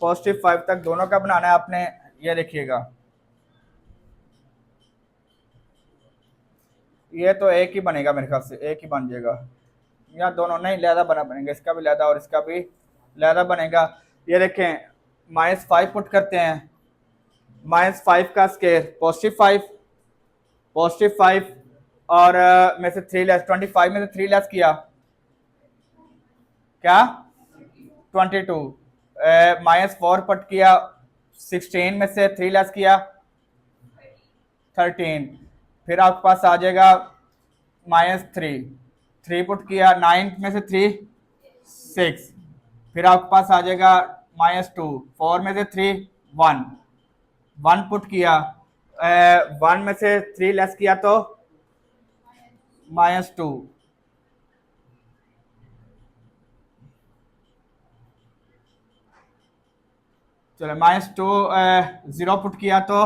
+5 तक दोनों का बनाना है आपने। ये देखिएगा ये तो एक ही बनेगा मेरे ख्याल से, एक ही बन जाएगा, या दोनों नहीं लहदा बनेगा, इसका भी लहदा और इसका भी लहदा बनेगा। ये देखें -5 पुट करते हैं, -5 का स्केयर +5, +5 और में से 3 लेस 25 में से 3 लेस किया क्या 22, -4 पुट किया 16 में से 3 लेस किया 13, फिर आपके पास आ जाएगा -3, 3 पुट किया 9 में से 3 6, फिर आपके पास आ जाएगा -2, 4 में से 3 1, 1 पुट किया 1 में से 3 लेस किया तो -2, चलो -2 0 पुट किया तो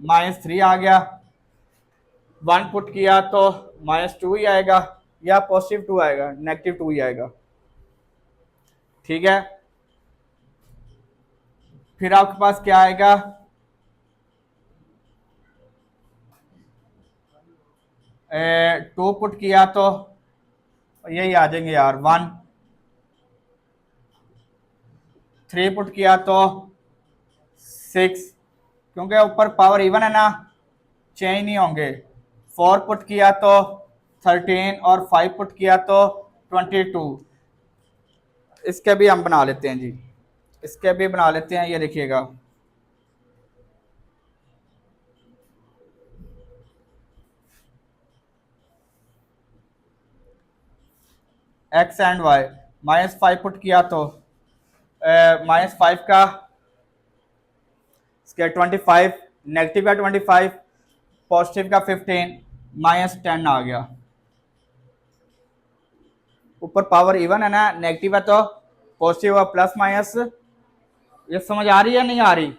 -3 आ गया, 1 पुट किया तो -2 ही आएगा, या +2 आएगा, -2 ही आएगा। ठीक है, फिर आपके पास क्या आएगा 2 पुट किया तो यही आ जाएंगे यार 1, 3 पुट किया तो 6, क्योंकि ऊपर पावर इवन है ना, चेंज नहीं होंगे। 4 पुट किया तो 13 और 5 पुट किया तो 22। इसके भी हम बना लेते हैं जी, इसके भी बना लेते हैं। ये देखिएगा एक्स एंड वाई, -5 पुट किया तो -5 का स्केयर 25, नेगेटिव का 25, पॉजिटिव का 15, -10 आ गया। ऊपर पावर इवन है ना, नेगेटिव है तो पॉजिटिव है प्लस माइनस। ये समझ आ रही है नहीं आ रही?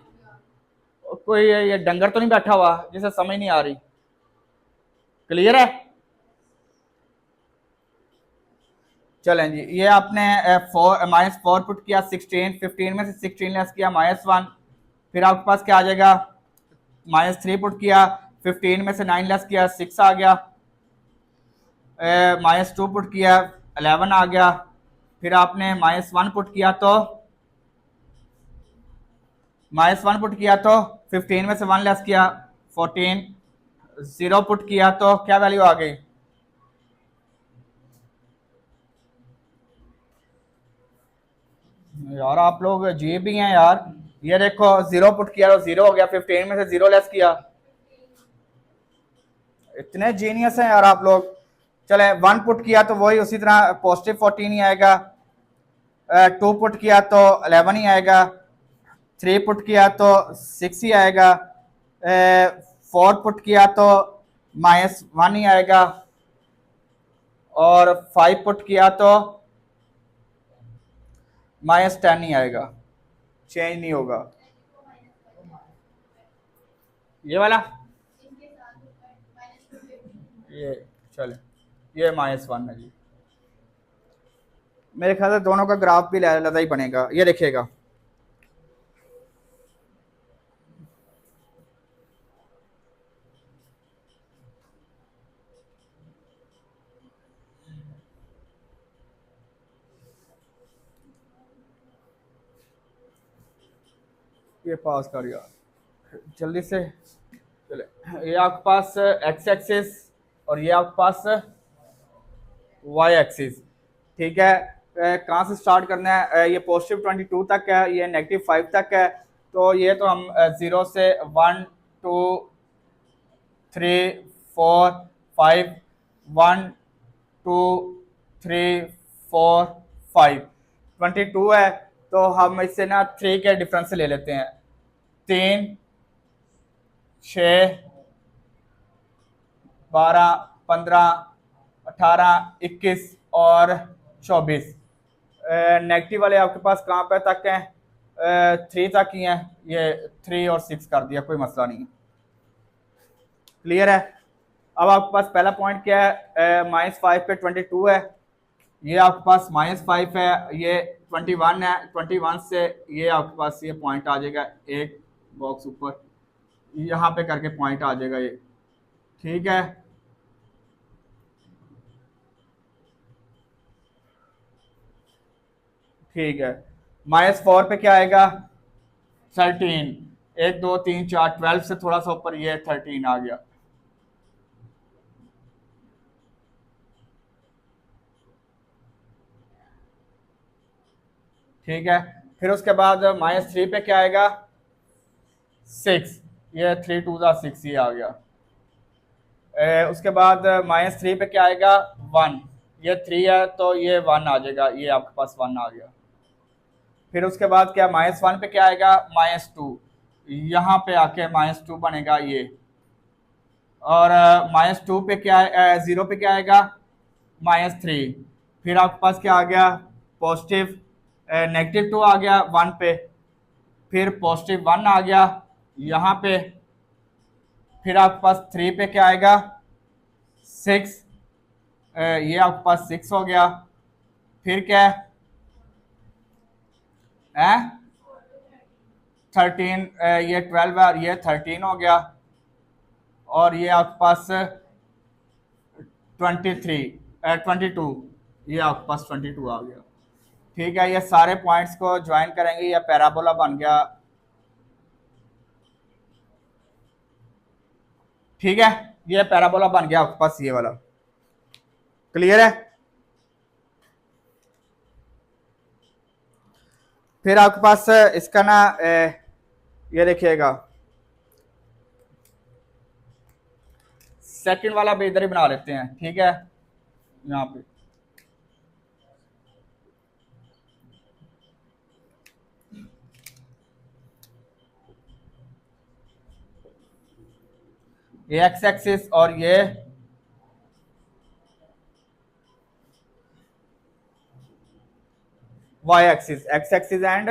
कोई ये डंगर तो नहीं बैठा हुआ जिसे समझ नहीं आ रही? क्लियर है? चलें जी, ये आपने -4 पुट किया 16, 15 में से 16 लेस किया -1, फिर आपके पास क्या आ जाएगा -3 पुट किया 15 में से 9 लेस किया 6 आ गया, -2 पुट किया 11 आ गया, फिर आपने -1 पुट किया तो -1 पुट किया तो 15 में से 1 लेस किया 14, 0 पुट किया तो क्या वैल्यू आ गई यार? आप लोग अजीब भी हैं यार। ये देखो 0 पुट किया तो 0 हो गया, 15 में से 0 लेस किया, इतने जीनियस हैं यार आप लोग। चले 1 पुट किया तो वही उसी तरह +14 ही आएगा, 2 पुट किया तो 11 ही आएगा, 3 पुट किया तो 6 ही आएगा, 4 पुट किया तो -1 ही आएगा, और 5 पुट किया तो -10 ही आएगा, चेंज नहीं होगा। ये वाला ये चले ये -1 है जी। मेरे ख्याल से दोनों का ग्राफ भी अलग ही बनेगा। ये देखिएगा ये पास कर यार। जल्दी से चले, ये आपके पास एक्स एक्सिस और ये आपके पास वाई एक्सिस। ठीक है, कहाँ से स्टार्ट करना है? ये +22 तक है, ये -5 तक है। तो ये तो हम 0 से 1 2 3 4 5 1 2 3 4 5 22 है। तो हम इससे ना 3 के डिफरेंस से ले लेते हैं। 3 6 12 15 18 21 और 24। नेगेटिव वाले आपके पास कहाँ पे तक हैं? 3 तक ही हैं। ये 3 और 6 कर दिया, कोई मसला नहीं है। क्लियर है? अब आपके पास पहला पॉइंट क्या है? -5 पे 22 है, ये आपके पास -5 है, ये 21 है। 21 से ये आपके पास ये पॉइंट आ जाएगा, एक बॉक्स ऊपर यहाँ पे करके पॉइंट आ जाएगा ये। ठीक है, ठीक है। -4 पे क्या आएगा? 13। 1 2 3 4 12 से थोड़ा सा ऊपर ये 13 आ गया। ठीक है, फिर उसके बाद -3 पे क्या आएगा? 6। ये 3 2 6 ये आ गया। उसके बाद -3 पे क्या आएगा? 1। ये 3 है तो ये 1 आ जाएगा, ये आपके पास 1 आ गया। फिर उसके बाद क्या -1 पे क्या आएगा? -2। यहाँ पे आके -2 बनेगा ये। और -2 पे क्या 0 पे क्या आएगा? -3। फिर आपके पास क्या आ गया? पॉजिटिव -2 आ गया 1 पे। फिर +1 आ गया यहाँ पे। फिर आपके पास 3 पे क्या आएगा? 6। ये आपके पास 6 हो गया। फिर क्या है? 13। ये 12 है और ये 13 हो गया। और ये आपके पास 22, ये आपके पास 22 आ गया। ठीक है, ये सारे पॉइंट्स को ज्वाइन करेंगे, ये पैराबोला बन गया। ठीक है, ये पैराबोला बन गया आपके पास ये वाला। क्लियर है? फिर आपके पास इसका ना ये देखिएगा, सेकंड वाला भी इधर ही बना लेते हैं। ठीक है, यहाँ पे ये एक्स एक्सिस और ये y axis, x axis and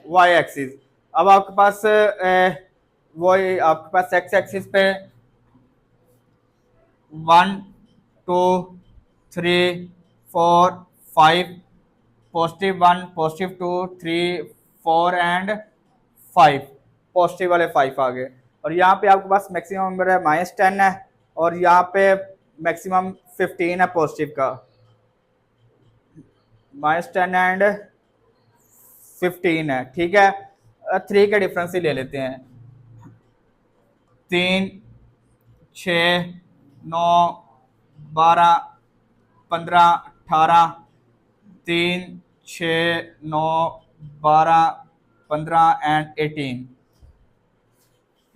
y axis. अब आपके पास वो आपके पास एक्स एक्सिस पे 1 2 3 4 5, +1 +2 3 4 एंड 5, पॉजिटिव वाले 5 आ गए। और यहाँ पे आपके पास मैक्सिमम नंबर है -10 है, और यहाँ पे मैक्सिमम 15 है पॉजिटिव का। -10 एंड 15 है। ठीक है, 3 के डिफरेंस ही ले लेते हैं। 3 6 9 12 15 18, 3 6 9 12 15 एंड 18।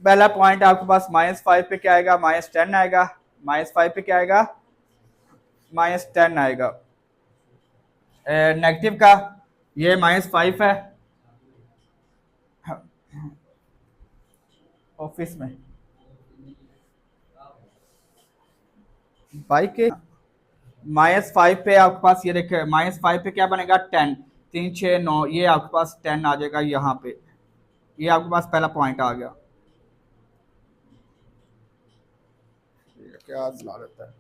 पहला पॉइंट आपके पास -5 पे क्या आएगा? -10 आएगा। -5 पे क्या आएगा? -10 आएगा। नेगेटिव का ये -5 है। ऑफिस में बाइक के -5 पे आपके पास ये देखे, -5 पे क्या बनेगा? 10। 3 6 9, ये आपके पास 10 आ जाएगा यहाँ पे। ये आपके पास पहला पॉइंट आ गया। क्या चला लेता है,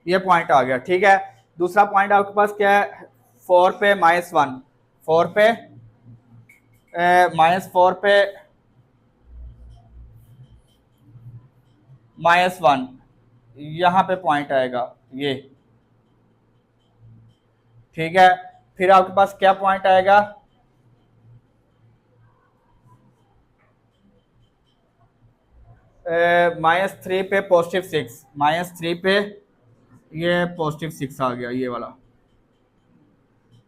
ये पॉइंट आ गया। ठीक है, दूसरा पॉइंट आपके पास क्या है? 4 पे -1, 4 पे -4 पे -1, यहाँ पे पॉइंट आएगा ये। ठीक है, फिर आपके पास क्या पॉइंट आएगा? -3 पे +6, -3 पे ये +6 आ गया ये वाला।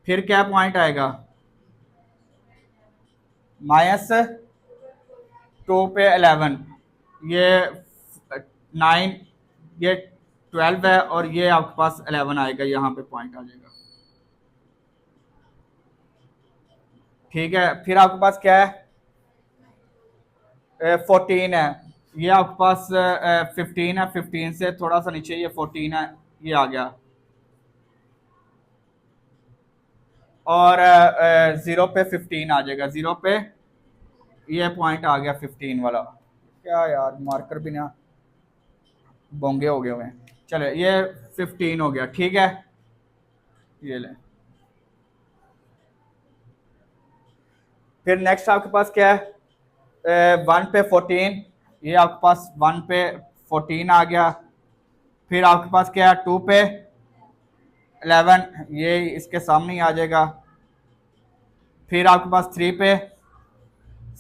फिर क्या पॉइंट आएगा, -2 पे 11, ये 9, ये 12 है और ये आपके पास 11 आएगा, यहाँ पे पॉइंट आ जाएगा। ठीक है, फिर आपके पास क्या है, 14 है, ये आपके पास 15 है, 15 से थोड़ा सा नीचे ये 14 है, ये आ गया। और 0 पे 15 आ जाएगा, 0 पे ये पॉइंट आ गया 15 वाला। क्या यार, मार्कर भी ना बोंगे हो गए हुए हैं। चले, ये 15 हो गया, ठीक है, ये ले। फिर नेक्स्ट आपके पास क्या है, 1 पे 14, ये आपके पास 1 पे 14 आ गया। फिर आपके पास क्या है, 2 पे 11, ये इसके सामने ही आ जाएगा। फिर आपके पास 3 पे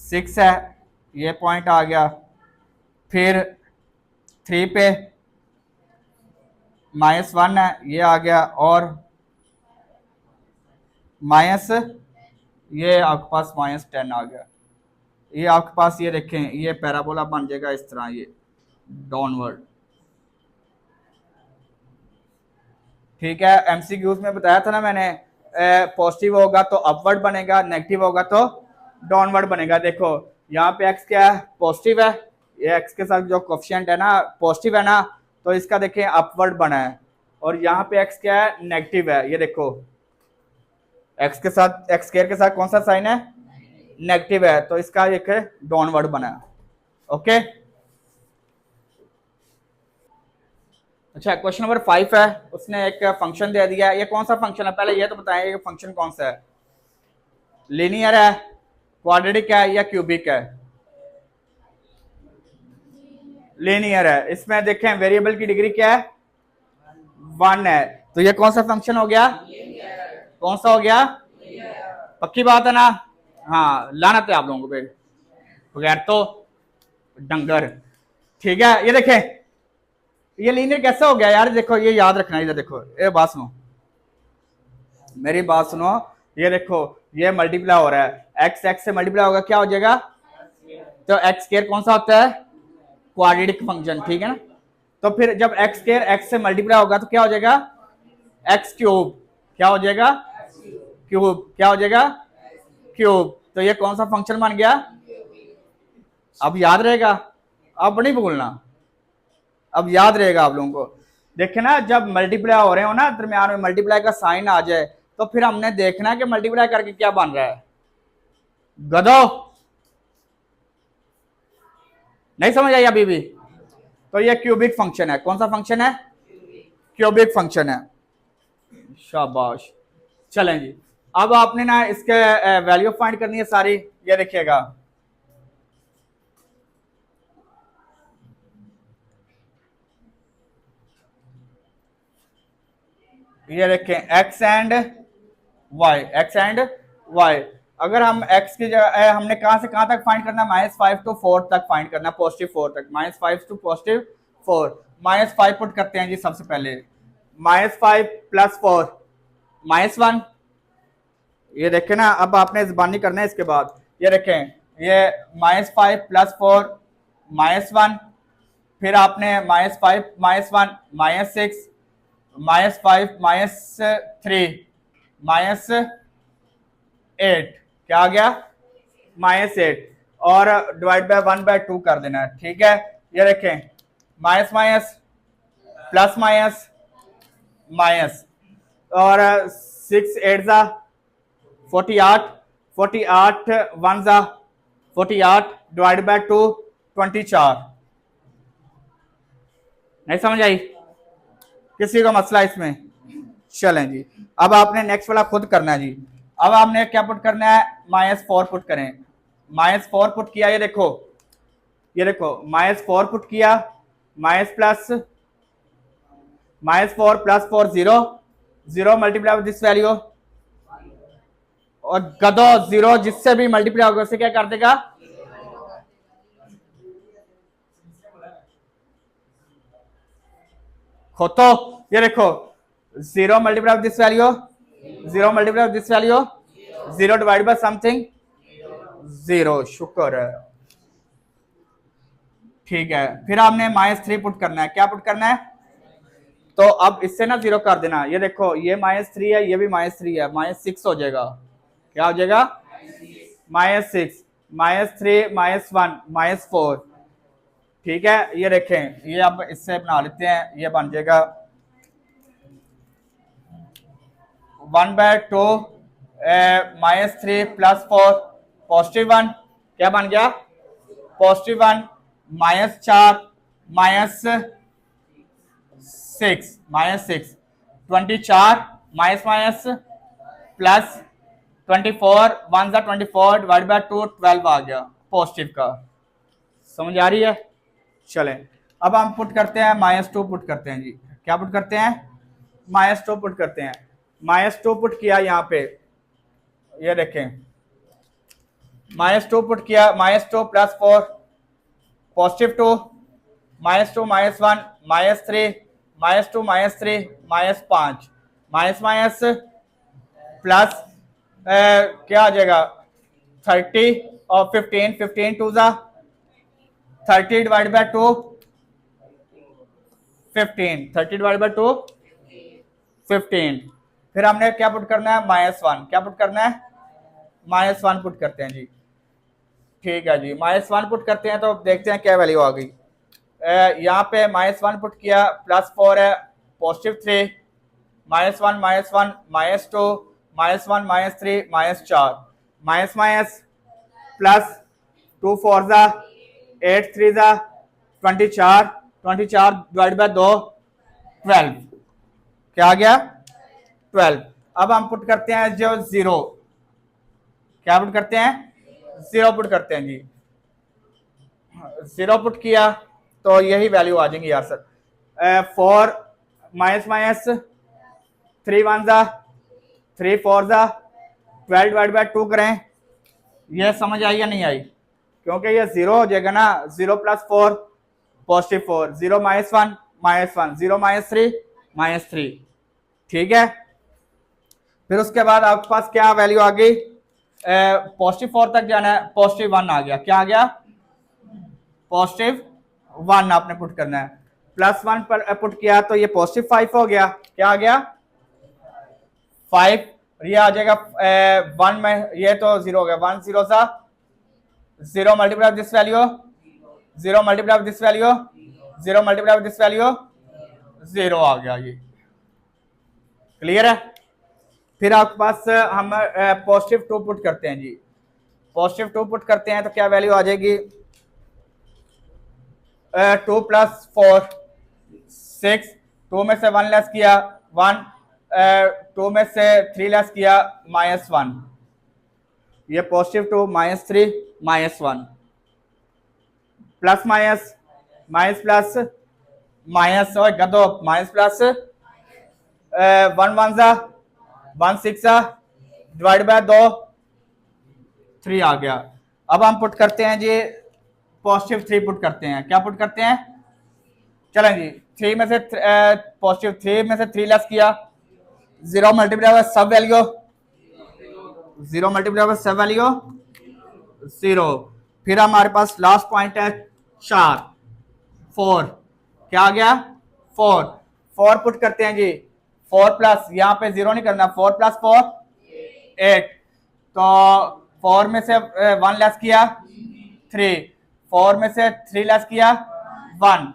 6 है, ये पॉइंट आ गया। फिर 3 पे -1 है, ये आ गया। और माइनस, ये आपके पास -10 आ गया। ये आपके पास ये देखें, ये पैराबोला बन जाएगा इस तरह, ये डाउनवर्ड। ठीक है, एमसीक्यूज में बताया था ना मैंने, पॉजिटिव होगा तो अपवर्ड बनेगा, नेगेटिव होगा तो डाउनवर्ड बनेगा। देखो यहाँ पे एक्स क्या है, पॉजिटिव है, ये एक्स के साथ जो कोफिशिएंट है ना पॉजिटिव है ना, तो इसका देखें अपवर्ड बना है। और यहाँ पे एक्स क्या है, नेगेटिव है, ये देखो एक्स के साथ, एक्स स्क्वायर के साथ कौन सा साइन है, नेगेटिव है, तो इसका एक डाउनवर्ड बना है। ओके, अच्छा क्वेश्चन नंबर 5 है, उसने एक फंक्शन दे दिया है। ये कौन सा फंक्शन है, पहले ये तो बताएं ये फंक्शन कौन सा है, लीनियर है, क्वाड्रेटिक है या क्यूबिक है। लीनियर है, इसमें देखें वेरिएबल की डिग्री क्या है, 1 है, तो ये कौन सा फंक्शन हो गया, कौन सा हो गया, पक्की बात है ना। हाँ, लानत है आप लोगों पे बगैर तो डंगर। ठीक है, ये देखें ये लीनियर कैसे हो गया यार, देखो ये याद रखना, इधर देखो, ये बात सुनो, मेरी बात सुनो, ये देखो ये मल्टीप्लाई हो रहा है, एक्स एक्स से मल्टीप्लाई होगा, क्या हो जाएगा, तो एक्स स्क्वायर कौन सा होता है, क्वाड्रेटिक फंक्शन, ठीक है ना। तो फिर जब एक्स स्क्वायर एक्स से मल्टीप्लाई होगा तो क्या हो जाएगा, एक्स क्यूब, क्या हो जाएगा, क्यूब, क्या हो जाएगा, क्यूब। तो ये कौन सा फंक्शन बन गया, अब याद रहेगा, अब नहीं भूलना, अब याद रहेगा आप लोगों को। देखे ना, जब मल्टीप्लाई हो रहे हो ना, दरमियान में मल्टीप्लाई का साइन आ जाए, तो फिर हमने देखना है कि मल्टीप्लाई करके क्या बन रहा है। गधो, नहीं समझ आई अभी भी। तो ये क्यूबिक फंक्शन है, कौन सा फंक्शन है, क्यूबिक फंक्शन है, शाबाश। चलें जी, अब आपने ना इसके वैल्यू फाइंड करनी है सारी, ये देखिएगा, ये देखें x and y, x and y. अगर हम एक्स की जगह हमने कहां से कहां तक फाइंड करना है, -5 to 4 तक फाइंड करना है, +4 तक, -5 to +4, -5 पुट करते हैं जी सबसे पहले, -5 + 4 -1, ये देखें ना, अब आपने ज़बानी करना है इसके बाद, ये देखें ये -5 + 4 -1, फिर आपने -5 -1 -6 -5 -3 -8, क्या आ गया, -8, और डिवाइड बाय 1/2 कर देना है। ठीक है, ये देखें minus minus plus minus minus, और 6 8 ज़ा 48, 48 1 ज़ा 48, डिवाइड बाय 2 24। नहीं समझ आई किसी का मसला इसमें। चलें जी, अब आपने नेक्स्ट वाला खुद करना है जी। अब आपने क्या पुट करना है, -4 पुट करें, -4 पुट किया, ये देखो -4 पुट किया, minus plus -4 + 4 0, 0 multiply with this value, और गदो 0 जिससे भी मल्टीप्लाई होगा उससे क्या कर देगा, खोतो, ये देखो 0 multiply this value, 0 multiply this value, 0 divide by something 0, शुक्र है। ठीक है, फिर आपने -3 पुट करना है। क्या पुट करना है? तो अब इससे ना 0 कर देना। ये देखो ये -3 है, ये भी -3 है, -6 हो जाएगा। क्या हो जाएगा? -6, -3, -1, -4। ठीक है, ये देखें, ये अब इससे बना लेते हैं, ये बन जाएगा 1/2 -3 +4 +1। क्या बन गया? +1 -4 -6 -6 24 माइनस प्लस 24 1 सा 24 डिवाइड बाय 2 12 आ गया पॉजिटिव का। समझ आ रही है? चलें, अब हम पुट करते हैं -2 पुट करते हैं जी। क्या पुट करते हैं? -2 पुट करते हैं। -2 पुट किया यहाँ पे, ये देखें -2 पुट किया, -2 +4 +2 -2 -1 -3 -2 -3 -5 माइनस प्लस क्या आ जाएगा 30 और 15 15 2 ज़ा 30 डिवाइड बाय 2 15 30 डिवाइड बाय 2 15। फिर हमने क्या पुट करना है? -1। क्या पुट करना है? -1 पुट करते हैं जी। ठीक है जी, -1 पुट करते हैं तो देखते हैं क्या वैल्यू आ गई। यहाँ पे -1 पुट किया, +4 है, +3 -1 -1 -2 -1 -3 -4 माइनस प्लस 2 4 ज़ा 8 3 ज़ा 24 24 डिवाइड बाय 2 12। क्या आ गया? 12। अब हम पुट करते हैं जो 0। क्या पुट करते हैं? 0 पुट करते हैं जी। 0 पुट किया तो यही वैल्यू आ जाएंगी यार सर। 4 माइनस 3 1 ज़ा 3 4 ज़ा 12 डिवाइड बाय 2 करें। यह समझ आई या नहीं आई? क्योंकि ये 0 हो जाएगा ना, 0 + 4 +4 0 -1 -1 0 -3 -3। ठीक है, फिर उसके बाद आपके पास क्या वैल्यू आ गई? +4 तक जाना है, +1 आ गया। क्या आ गया? +1 आपने पुट करना है। +1 पर पुट किया तो ये +5 हो गया। क्या आ गया? 5। ये आ जाएगा 1 में, ये तो 0 हो गया, 1 0 सा 0 multiply this value 0 multiply this value 0 multiply this value 0 आ गया। ये क्लियर है? फिर आपके पास हम +2 पुट करते हैं जी। +2 पुट करते हैं तो क्या वैल्यू आ जाएगी? 2 + 4 6 2 में से 1 लेस किया 1 2 में से 3 लेस किया -1। ये +2 -3 -1 plus minus minus plus minus और गदो माइनस प्लस 1 1 सा 1 6 सा डिवाइड बाय 2 3 आ गया। अब हम पुट करते हैं जी +3 पुट करते हैं। क्या पुट करते हैं? चलें जी, 3 में से +3 में से 3 लेस किया 0 मल्टीप्लाई बाय सब वैल्यू 0 मल्टीप्लाई बाय सब वैल्यू 0। फिर हमारे पास लास्ट पॉइंट है 4 4। क्या आ गया? 4 4 पुट करते हैं जी। 4 प्लस यहाँ पे 0 नहीं करना, 4 + 4 8। तो 4 में से 1 लेस किया 3 4 में से 3 लेस किया 1।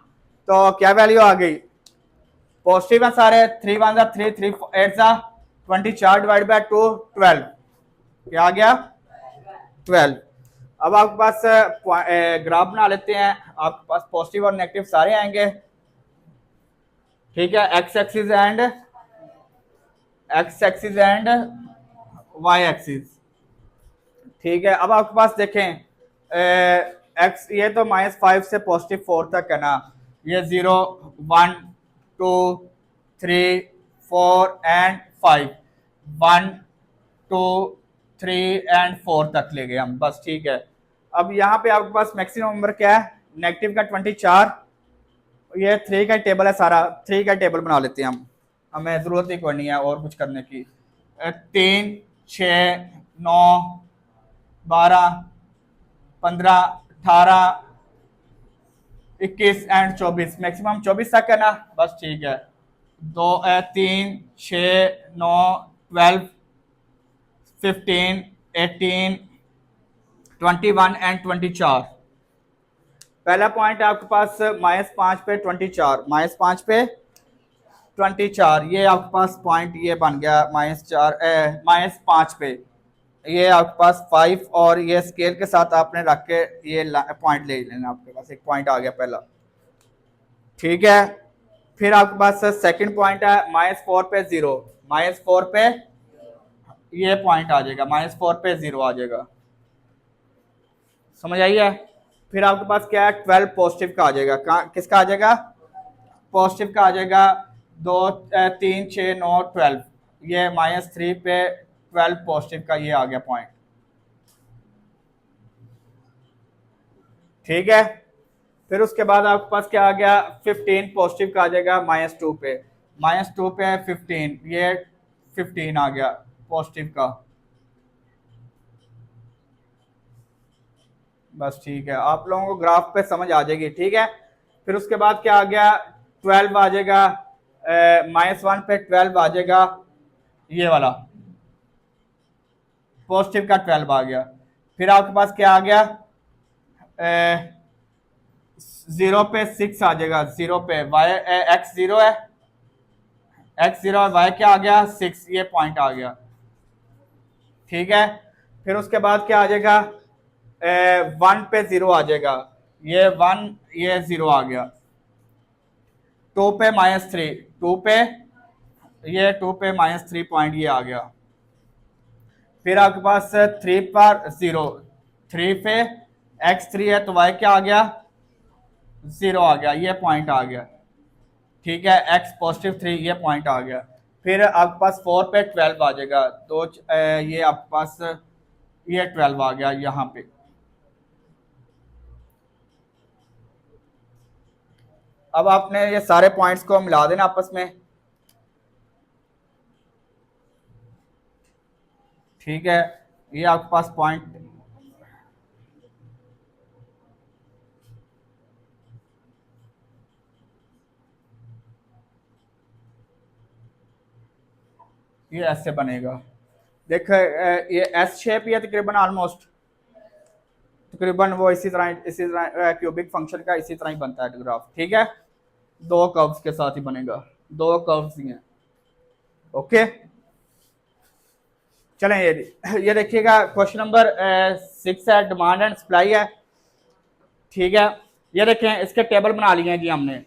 तो क्या वैल्यू आ गई? पॉजिटिव है सारे, 3 1 ज़ा 3 3 8 ज़ा 24 डिवाइड बाय 2 12। क्या आ गया? 12। अब आपके पास ग्राफ बना लेते हैं। आपके पास पॉजिटिव और नेगेटिव सारे आएंगे। ठीक है, x axis and y axis. ठीक है, अब आपके पास देखें एक्स, ये तो -5 से +4 तक है ना। ये 0 1 2 3 4 एंड 5 1 2 3 एंड 4 तक ले गए हम बस। ठीक है, अब यहाँ पे आपके पास मैक्सिमम नंबर क्या है? नेगेटिव का 24 ये 3 का टेबल है सारा, 3 का टेबल बना लेते हैं हम, हमें ज़रूरत ही कोई नहीं है और कुछ करने की। 3, 6, 9, 12, 15, 18, 21 एंड 24, मैक्सिमम 24 तक है ना, बस ठीक है। 3, 6, 9, 12, 15, 18, 21 एंड 24। पहला पॉइंट है आपके पास -5 पे 24, -5 पे 24, ये आपके पास पॉइंट ये बन गया -5 पे, ये आपके पास 5 और ये स्केल के साथ आपने रख के ये पॉइंट ले लेना, आपके पास एक पॉइंट आ गया पहला, ठीक है। फिर आपके पास सेकंड पॉइंट है -4 पे 0, -4 पे ये पॉइंट आ जाएगा, -4 पे 0 आ जाएगा, समझ आई है। फिर आपके पास क्या है, 12 पॉजिटिव का आ जाएगा, किसका आ जाएगा, पॉजिटिव का आ जाएगा। 2, 3, 6, 9, 12, ये -3 पे 12 पॉजिटिव का ये आ गया पॉइंट, ठीक है। फिर उसके बाद आपके पास क्या आ गया, 15 पॉजिटिव का आ जाएगा -2 पे, -2 पे 15, ये 15 आ गया पॉजिटिव का, बस ठीक है, आप लोगों को ग्राफ पे समझ आ जाएगी, ठीक है। फिर उसके बाद क्या आ गया, 12 आ जाएगा, -1 पे 12 आ जाएगा, ये वाला पॉजिटिव का 12 आ गया। फिर आपके पास क्या आ गया, 0 पे 6 आ जाएगा, 0 पे वाई x 0 है, x 0 और y क्या आ गया 6, ये पॉइंट आ गया, ठीक है। फिर उसके बाद क्या आ जाएगा, 1 पे 0 आ जाएगा, ये 1 ये 0 आ गया। 2 पे -3, 2 पे ये 2 पे -3 पॉइंट ये आ गया। फिर आपके पास 3 पर 0, 3 पे x 3 है तो y क्या आ गया 0 आ गया, ये पॉइंट आ गया, ठीक है। x +3 ये पॉइंट आ गया। फिर आपके पास 4 पे 12 आ जाएगा, तो ये आपके पास ये 12 आ गया यहाँ पे। अब आपने ये सारे पॉइंट्स को मिला देना आपस में, ठीक है। ये आपके पास पॉइंट ये ऐसे बनेगा, देख ये एस शेप ही है तकरीबन, ऑलमोस्ट तकरीबन वो इसी तरह क्यूबिक फंक्शन का इसी तरह ही बनता है ग्राफ, ठीक है। 2 कर्व्स के साथ ही बनेगा, 2 कर्व्स ही हैं, ओके। चलें ये देखिएगा, क्वेश्चन नंबर 6 है, डिमांड एंड सप्लाई है, ठीक है। ये देखें, इसके टेबल बना लिए हैं जी हमने,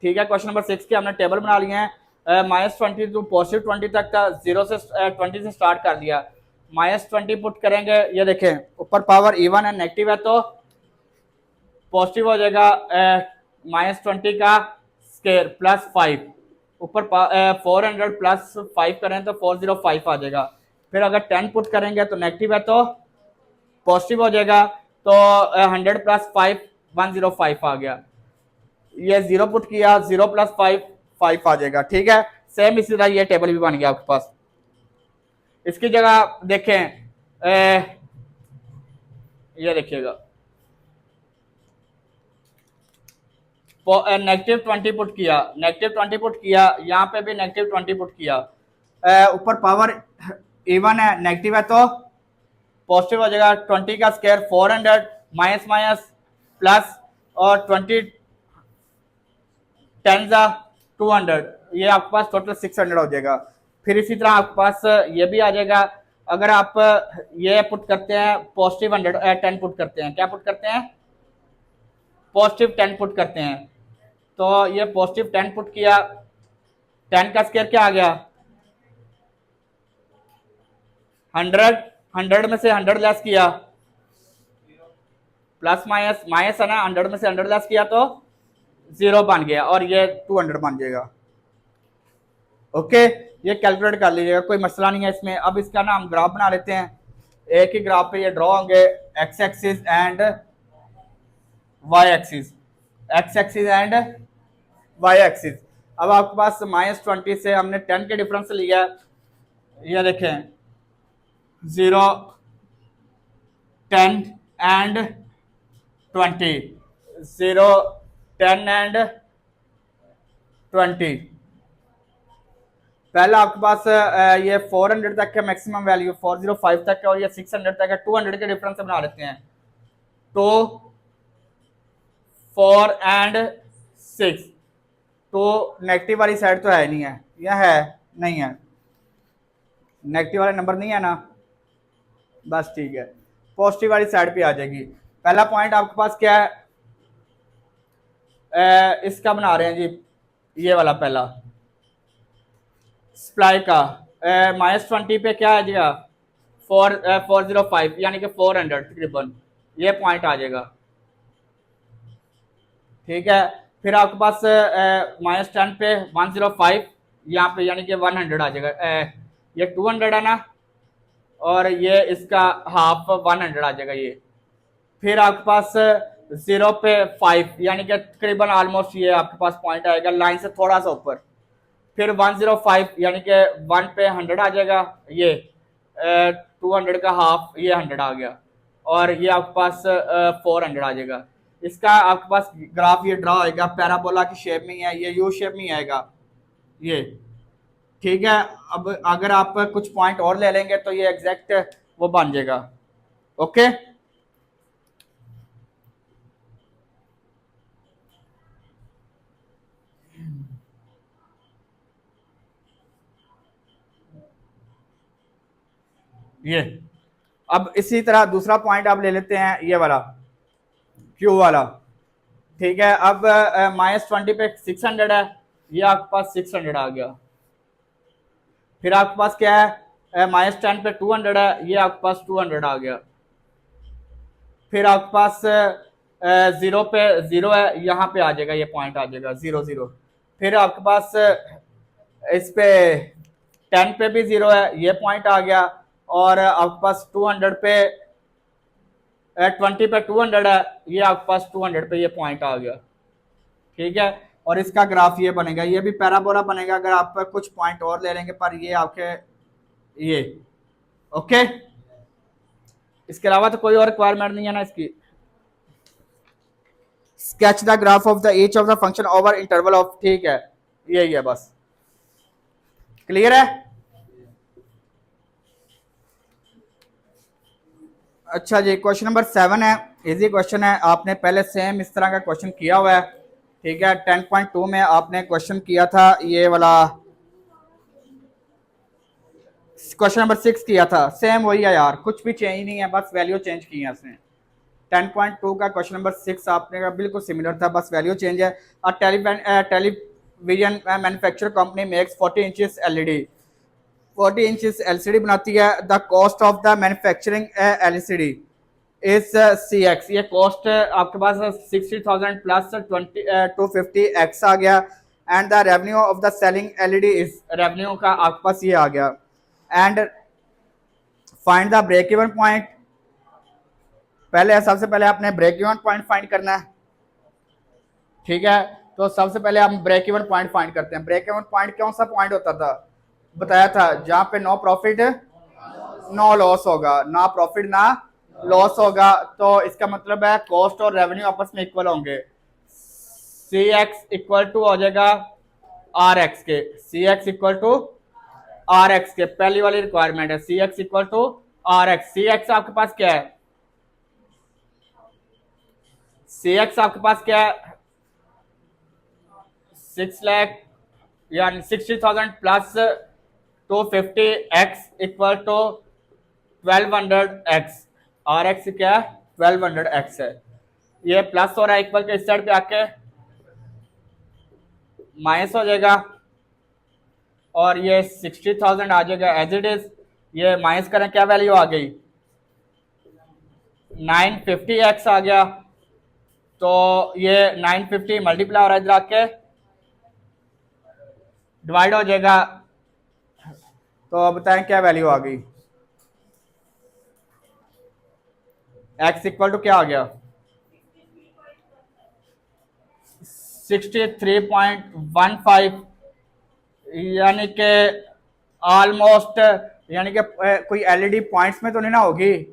ठीक है। क्वेश्चन नंबर 6 के हमने टेबल बना लिए हैं, -20 टू +20 तक था, 0 से 20 से स्टार्ट कर दिया, -20 पुट करेंगे, ये देखें ऊपर पावर इवन है, नेगेटिव है तो पॉजिटिव हो जाएगा, -20 का स्केयर +5, ऊपर 400 +5 करें तो 405 आ जाएगा। फिर अगर 10 पुट करेंगे तो नेगेटिव है तो पॉजिटिव हो जाएगा, तो 100 +5 105 आ गया। ये 0 पुट किया, 0 + 5 5 आ जाएगा, ठीक है। सेम इसी तरह ये टेबल भी बन गया आपके पास। इसकी जगह देखें, ये देखिएगा, -20 पुट किया, -20 पुट किया, यहाँ पे भी -20 पुट किया, ऊपर पावर इवन है, नेगेटिव है तो पॉजिटिव हो जाएगा। 20 का स्क्वायर 400 माइनस माइनस प्लस, और 20 10 200, ये आपके पास टोटल 600 हो जाएगा। फिर इसी तरह आपके पास ये भी आ जाएगा, अगर आप ये पुट करते हैं पॉजिटिव 10 पुट करते हैं, क्या पुट करते हैं पॉजिटिव 10 पुट करते हैं, तो ये पॉजिटिव 10 पुट किया, 10 का स्क्वायर क्या आ गया 100, 100 में से 100 लेस किया, प्लस माइनस माइनस है ना, 100 में से 100 लेस किया तो 0 बन गया, और ये 200 बन जाएगा, ओके। ये कैलकुलेट कर लीजिएगा, कोई मसला नहीं है इसमें। अब इसका ना हम ग्राफ बना लेते हैं, एक ही ग्राफ पे ये ड्रॉ होंगे, x axis and y axis, x axis and y axis. अब आपके पास -20 से हमने 10 के डिफरेंस लिया है, ये देखें 0, 10 एंड 20, 0, 10 एंड 20। पहला आपके पास ये 400 तक है मैक्सिमम वैल्यू, 405 तक है, और ये 600 तक है। 200 के डिफरेंस से बना लेते हैं। तो 4 एंड 6, तो नेगेटिव वाली साइड तो है नहीं है, या है? नहीं है, नेगेटिव वाला नंबर नहीं है ना, बस ठीक है, पॉजिटिव वाली साइड पे आ जाएगी। पहला पॉइंट आपके पास क्या है, इसका बना रहे हैं जी, ये वाला पहला सप्लाई का -20 पे क्या आ जाएगा, 405 यानी कि 400 तकरीबन, ये पॉइंट आ जाएगा। ठीक है, फिर आपके पास -10 पे 105 यहाँ पे यानी कि 100 आ जाएगा। ये 200 है ना, और ये इसका हाफ 100 आ जाएगा ये। फिर आपके पास 0 पे 5 यानी कि तकरीबन ऑलमोस्ट ये आपके पास पॉइंट आएगा लाइन से थोड़ा सा ऊपर। फिर 105 यानी कि 1 पे 100 आ जाएगा, ये 200 का हाफ, ये 100 आ गया, और ये आपके पास 400 आ जाएगा। इसका आपके पास ग्राफ ये ड्रा होएगा, पैराबोला की शेप में ही है, ये यू शेप में ही आएगा ये। ठीक है, अब अगर आप कुछ पॉइंट और ले लेंगे तो ये एग्जैक्ट वो बन जाएगा। ओके, ये अब इसी तरह दूसरा पॉइंट आप ले लेते हैं, ये वाला क्यू वाला। ठीक है, अब -20 पे 600 है, ये आपके पास 600 आ गया। फिर आपके पास क्या है, -10 पे 200 है, ये आपके पास 200 आ गया। फिर आपके पास 0 पे 0 है, यहाँ पे आ जाएगा, ये पॉइंट आ जाएगा 0, 0। फिर आपके पास इस पे 10 पे भी 0 है, ये पॉइंट आ गया। और आपके पास 200 पे 20 पे 200 है, ये आपके पास 200 पे ये पॉइंट आ गया। ठीक है, और इसका ग्राफ ये बनेगा, ये भी पैराबोला बनेगा अगर आप कुछ पॉइंट और ले लेंगे, पर ये आपके ये। ओके, इसके अलावा तो कोई और रिक्वायरमेंट नहीं है ना इसकी। Sketch the graph of the each of the function over interval of, ठीक है, यही है बस। क्लियर है? अच्छा जी, क्वेश्चन नंबर 7 है, इजी क्वेश्चन है। आपने पहले सेम इस तरह का क्वेश्चन किया हुआ है। ठीक है, 10.2 में आपने क्वेश्चन किया था ये वाला, क्वेश्चन नंबर 6 किया था, सेम वही है यार, कुछ भी चेंज नहीं है, बस वैल्यू चेंज की है इसने। 10.2 का क्वेश्चन नंबर 6 आपने का बिल्कुल सिमिलर था, बस वैल्यू चेंज है। और television manufacture company makes 40 inches LED, 40 inches LCD बनाती है। The cost of the manufacturing LCD is CX, ये कॉस्ट आपके पास 60,000 प्लस 250X आ गया। And the revenue of the selling LED is, revenue का आपके पास ये आ गया। And find the break even point, पहले सबसे पहले आपने ब्रेक इवन पॉइंट फाइंड करना है। ठीक है, तो सबसे पहले हम ब्रेक इवन पॉइंट फाइंड करते हैं। ब्रेक इवन पॉइंट कौन सा पॉइंट होता था, बताया था, जहां पे नो प्रॉफिट नो लॉस होगा, ना प्रॉफिट ना लॉस होगा। तो इसका मतलब है कॉस्ट और रेवेन्यू आपस में इक्वल होंगे। CX इक्वल टू हो जाएगा RX के, CX इक्वल टू RX के, पहली वाली रिक्वायरमेंट है CX equal to RX। CX आपके पास क्या है, CX आपके पास क्या है, 6 लाख यानी 60,000 plus 250X equal to 1200X। RX क्या है, 1200X है। ये प्लस हो रहा है इक्वल के इस साइड पे आके माइनस हो जाएगा, और ये 60,000 आ जाएगा एज इट इज। ये माइनस करें, क्या वैल्यू आ गई, 950X आ गया। तो ये 950 मल्टीप्लाई हो रहा है इधर आके, डिवाइड हो जाएगा। तो बताएं क्या वैल्यू आ गई, X इक्वल टू क्या आ गया, 63.15, यानी कि ऑलमोस्ट, यानी कि कोई एलईडी पॉइंट्स में तो नहीं ना होगी,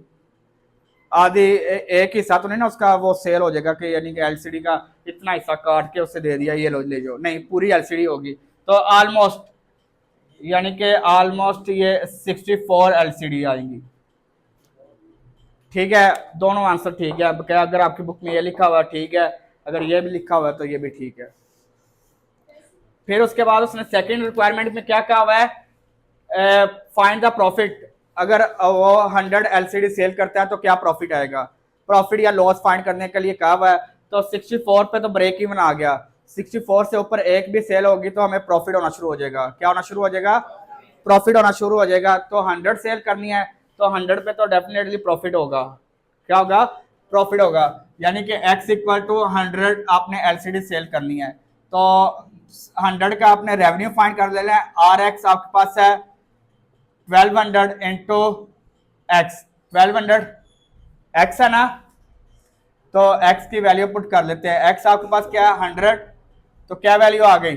आधी एक हिस्सा तो नहीं ना उसका वो सेल हो जाएगा कि यानी कि एलसीडी का इतना हिस्सा काट के उसे दे दिया ये लो ले जाओ, नहीं पूरी एलसीडी होगी। तो ऑलमोस्ट, यानी कि ऑलमोस्ट ये 64 एलसीडी आएंगी। ठीक है, दोनों आंसर ठीक है। अब क्या अगर आपकी बुक में ये लिखा हुआ ठीक है, अगर ये भी लिखा हुआ है तो ये भी ठीक है। फिर उसके बाद उसने सेकंड रिक्वायरमेंट में क्या कहा हुआ है, फाइंड द प्रॉफिट। अगर वो 100 एलसीडी सेल करता है तो क्या प्रॉफिट आएगा, प्रॉफिट या लॉस फाइंड करने के लिए कहा हुआ है। तो 64 पे तो ब्रेक इवन आ गया, 64 से ऊपर एक भी सेल होगी तो हमें प्रॉफिट होना शुरू हो जाएगा। क्या होना शुरू हो जाएगा, प्रॉफिट होना शुरू हो जाएगा। तो 100 सेल करनी है तो 100 पे तो डेफिनेटली प्रॉफिट होगा। क्या होगा, प्रॉफिट होगा। यानी कि x इक्वल टू 100 आपने एलसीडी सेल करनी है तो 100 का आपने रेवेन्यू फाइंड कर लेना है। आर एक्स आपके पास है 1200 इंटू एक्स, 1200 एक्स है ना, तो x की वैल्यू पुट कर लेते हैं। x आपके पास क्या है 100, तो क्या वैल्यू आ गई,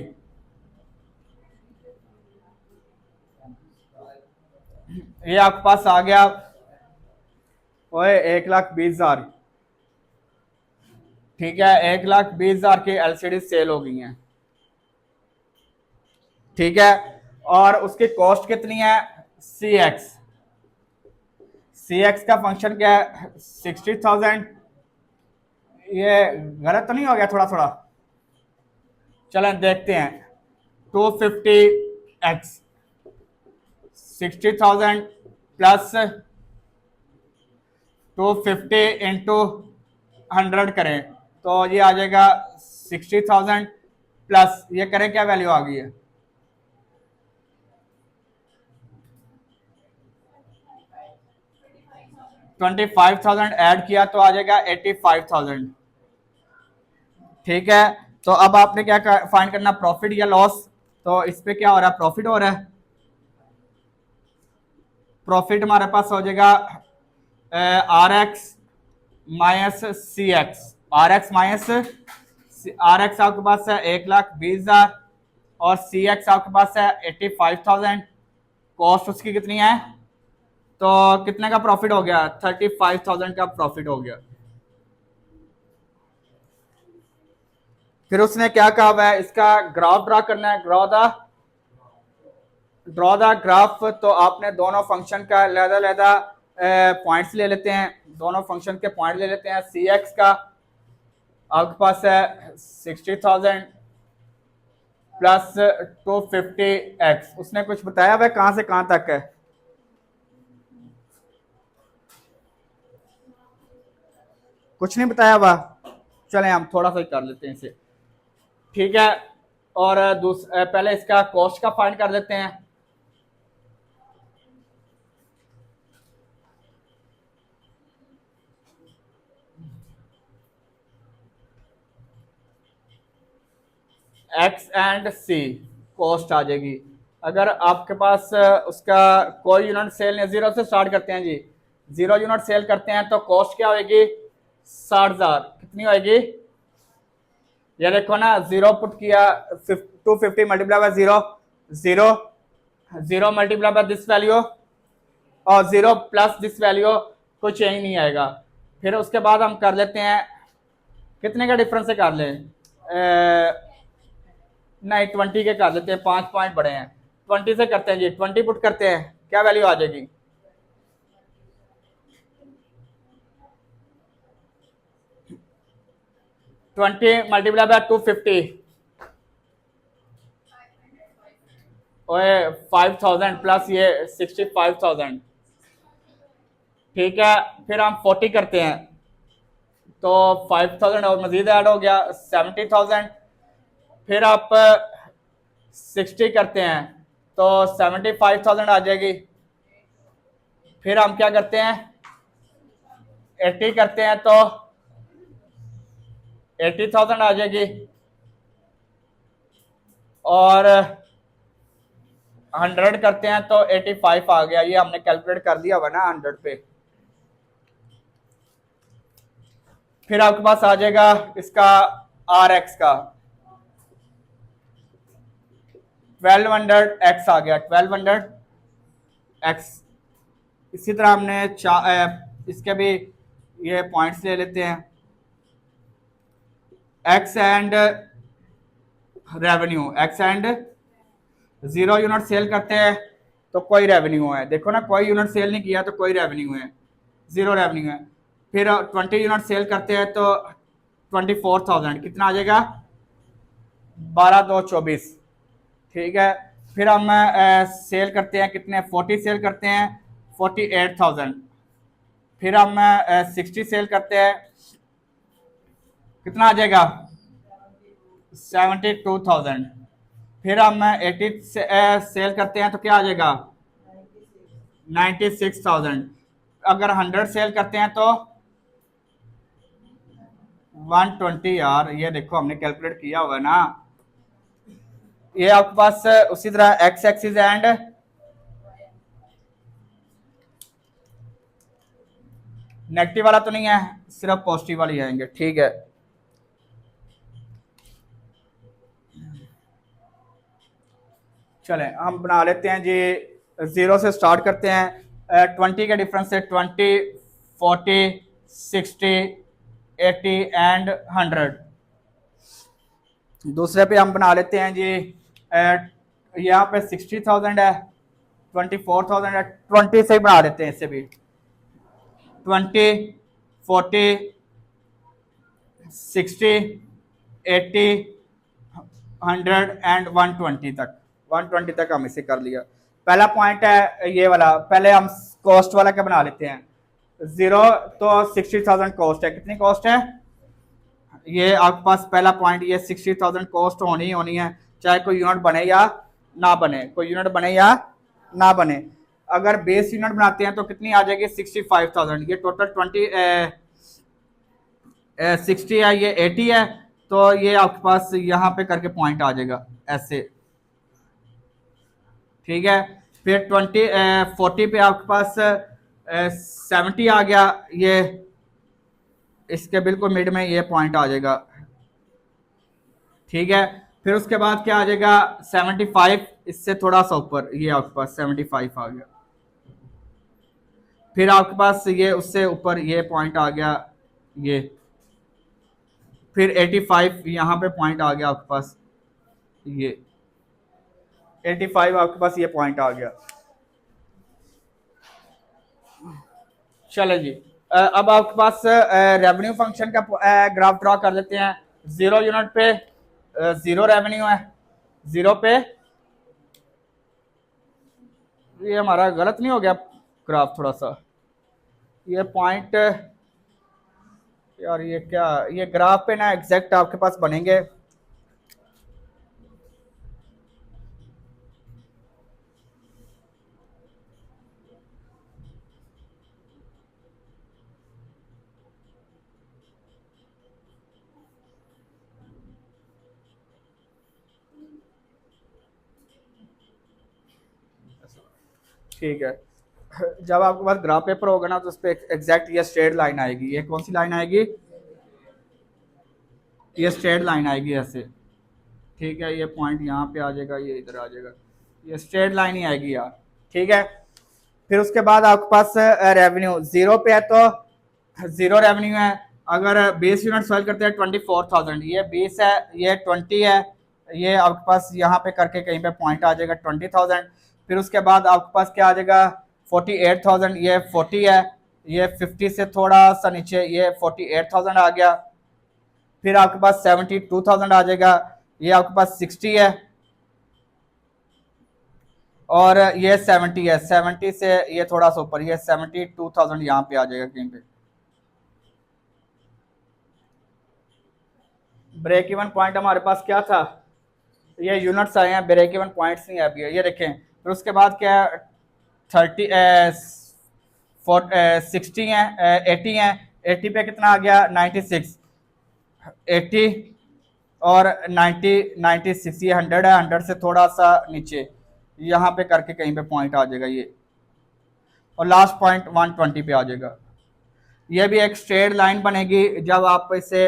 ये आपके पास आ गया ओए 1,20,000। ठीक है, 1,20,000 की एलसीडी सेल हो गई हैं। ठीक है, और उसकी कॉस्ट कितनी है, सी एक्स का फंक्शन क्या है 60,000। ये गलत तो नहीं हो गया थोड़ा थोड़ा, चलें देखते हैं। 250x 60,000 प्लस 250 इंटू 100 करें तो ये आ जाएगा 60,000 प्लस ये करें क्या वैल्यू आ गई है, 25,000 ऐड किया तो आ जाएगा 85,000। ठीक है, तो अब आपने क्या फाइंड करना, प्रॉफिट या लॉस। तो इस पे क्या हो रहा है, प्रॉफिट हो रहा है। प्रॉफिट हमारे पास हो जाएगा R x minus C x, R x minus R x आपके पास है 1,20,000 और सी एक्स आपके पास है 85,000। कॉस्ट उसकी कितनी है, तो कितने का प्रॉफिट हो गया, 35,000 का प्रॉफिट हो गया। फिर उसने क्या कहा हुआ है, इसका ग्राफ ड्रा करना है। Draw the graph. तो आपने दोनों फंक्शन का अलग-अलग पॉइंट्स ले लेते हैं, दोनों फंक्शन के पॉइंट ले लेते हैं। सी एक्स का आपके पास है 60,000 प्लस 250x। उसने कुछ बताया हुआ कहां से कहां तक है, कुछ नहीं बताया हुआ। चलें हम थोड़ा सा ही कर लेते हैं इसे। ठीक है, और पहले इसका कॉस्ट का फाइंड कर लेते हैं। एक्स एंड सी कॉस्ट आ जाएगी। अगर आपके पास उसका कोई यूनिट सेल नहीं, जीरो से स्टार्ट करते हैं जी, 0 यूनिट सेल करते हैं तो कॉस्ट क्या होगी 60,000। कितनी होगी, ये देखो ना, 0 पुट किया, 250 multiply by 0, 0 0 multiply by this value और 0 प्लस दिस वैल्यू, कोई चेंज नहीं आएगा। फिर उसके बाद हम कर लेते हैं, कितने का डिफरेंस से कर लें, नहीं 20 के कर लेते हैं, 5 पॉइंट बड़े हैं। 20 से करते हैं जी, 20 पुट करते हैं, क्या वैल्यू आ जाएगी, 20 मल्टीप्लाई बाय 250 ओए 5,000 प्लस ये 65,000। ठीक है, फिर हम 40 करते हैं तो 5,000 और मजीद ऐड हो गया 70,000। फिर आप 60 करते हैं तो 75,000 आ जाएगी। फिर हम क्या करते हैं 80 करते हैं तो 80,000 आ जाएगी। और 100 करते हैं तो 85 आ गया। ये हमने कैलकुलेट कर दिया हुआ ना 100 पे। फिर आपके पास आ जाएगा इसका आर एक्स का, 1200 x आ गया, 1200 x। इसी तरह हमने इसके भी ये पॉइंट्स ले लेते हैं, x and revenue, x and 0 unit sale करते हैं तो कोई रेवेन्यू है, देखो ना कोई यूनिट सेल नहीं किया तो कोई रेवेन्यू है, 0 रेवेन्यू है। फिर 20 यूनिट सेल करते हैं तो 24,000, कितना आ जाएगा, 12,224, ठीक है। फिर हम सेल करते हैं कितने, 40 सेल करते हैं, 48,000। फिर हम 60 सेल करते हैं, कितना आ जाएगा, 72,000। फिर हम 80 सेल करते हैं तो क्या आ जाएगा, 96,000। अगर 100 सेल करते हैं तो 120, यार ये देखो हमने कैलकुलेट किया हुआ है ना। ये आपके पास उसी तरह एक्स एक्सिस एंड नेगेटिव वाला तो नहीं है, सिर्फ पॉजिटिव वाली आएंगे, ठीक है। चलें हम बना लेते हैं जी, 0 से स्टार्ट करते हैं। 20 के डिफरेंस से 20, 40, 60, 80 एंड 100। दूसरे पे हम बना लेते हैं जी, यहाँ पे 60,000 है, 24,000 है, 20 से ही बना लेते हैं इससे भी, 20, 40, 60, 80, 100 एंड 120 तक, 120 तक हम इसे कर लिया। पहला पॉइंट है ये वाला, पहले हम कॉस्ट वाला क्या बना लेते हैं, 0 तो 60,000 कॉस्ट है, कितनी कॉस्ट है, ये आपके पास पहला पॉइंट, ये 60,000 कॉस्ट होनी है, चाहे कोई यूनिट बने या ना बने, कोई यूनिट बने या ना बने। अगर बेस यूनिट बनाते हैं तो कितनी आ जाएगी, 65,000। ये टोटल 60 है, ये 80 है, तो ये आपके पास यहाँ पे करके पॉइंट आ जाएगा ऐसे, ठीक है। फिर 40 पे आपके पास 70 आ गया, ये इसके बिल्कुल मिड में ये पॉइंट आ जाएगा, ठीक है। फिर उसके बाद क्या आ जाएगा, 75, इससे थोड़ा सा ऊपर ये आपके पास 75 आ गया। फिर आपके पास ये उससे ऊपर ये पॉइंट आ गया ये, फिर 85 यहाँ पे पॉइंट आ गया आपके पास, ये 85 आपके पास ये पॉइंट आ गया। चलो जी, अब आपके पास रेवेन्यू फंक्शन का ग्राफ ड्रॉ कर लेते हैं। 0 यूनिट पे 0 रेवेन्यू है, 0 पे ये हमारा गलत नहीं हो गया ग्राफ थोड़ा सा, ये पॉइंट, यार ये क्या, ये ग्राफ पे ना एग्जैक्ट आपके पास बनेंगे, ठीक है। जब आपके पास ग्राफ पेपर होगा ना तो उस पर एग्जैक्ट ये स्ट्रेट लाइन आएगी, ये कौन सी लाइन आएगी, ये स्ट्रेट लाइन आएगी ऐसे, ठीक है। ये पॉइंट यहाँ पे आ जाएगा, ये इधर आ जाएगा, ये स्ट्रेट लाइन ही आएगी यार, ठीक है। फिर उसके बाद आपके पास रेवेन्यू 0 पे है तो 0 रेवेन्यू है। अगर बेस यूनिट सेल करते हैं 24,000, ये 20 है, ये 20 है, ये आपके पास यहाँ पे करके कहीं पे पॉइंट आ जाएगा 20,000। फिर उसके बाद आपके पास क्या आ जाएगा, 48,000, ये 40 है, ये 50 से थोड़ा सा नीचे ये 48,000 आ गया। फिर आपके पास 72,000 आ जाएगा, ये आपके पास 60 है, और ये 70 है, 70 से ये थोड़ा सा ऊपर, ये 72,000 यहाँ पे आ जाएगा कहीं पे। ब्रेक इवन पॉइंट हमारे पास क्या था, ये यूनिट्स आए हैं, ब्रेक इवन पॉइंट्स नहीं अभी है, ये देखें। फिर उसके बाद क्या, 30 60 है, 80 है, 80 पे कितना आ गया, 96, 80 और 90, 96, ये 100 है, 100 से थोड़ा सा नीचे यहाँ पे करके कहीं पे पॉइंट आ जाएगा ये, और लास्ट पॉइंट 120 पे आ जाएगा। ये भी एक स्ट्रेट लाइन बनेगी जब आप इसे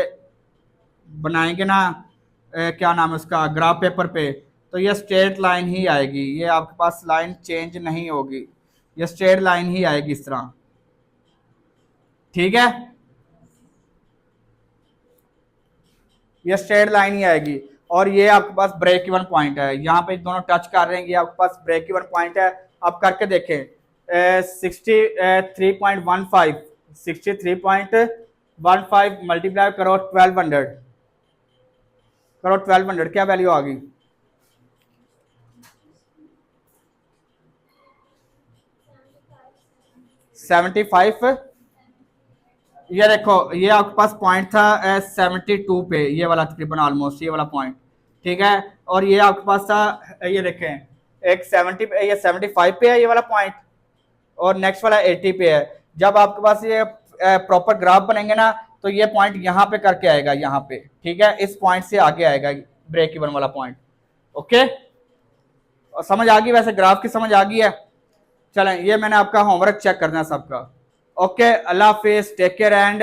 बनाएंगे ना, क्या नाम है उसका, ग्राफ पेपर पे, तो ये स्ट्रेट लाइन ही आएगी, ये आपके पास लाइन चेंज नहीं होगी, ये स्ट्रेट लाइन ही आएगी इस तरह। ठीक है, ये स्ट्रेट लाइन ही आएगी। और ये आपके पास ब्रेक इवन पॉइंट है, यहाँ पे दोनों टच कर रहे हैं, ये आपके पास ब्रेक इवन पॉइंट है। आप करके देखें 63.15, 63.15 मल्टीप्लाई करो 1200, करो 1200, क्या वैल्यू आ गई? 75। ये देखो, ये आपके पास पॉइंट था 72 पे, ये वाला तकरीबन ऑलमोस्ट ये वाला पॉइंट। ठीक है, और ये आपके पास था, ये देखें एक 70 पे, ये 75 पे है ये वाला पॉइंट, और नेक्स्ट वाला 80 पे है। जब आपके पास ये प्रॉपर ग्राफ बनेंगे ना, तो ये पॉइंट यहाँ पे करके आएगा, यहाँ पे। ठीक है, इस पॉइंट से आगे आएगा ब्रेक इवन वाला पॉइंट। ओके, और समझ आ गई? वैसे ग्राफ की समझ आ गई है। चलें, ये मैंने आपका होमवर्क चेक करना है सबका। ओके, अल्लाह हाफिज, टेक केयर एंड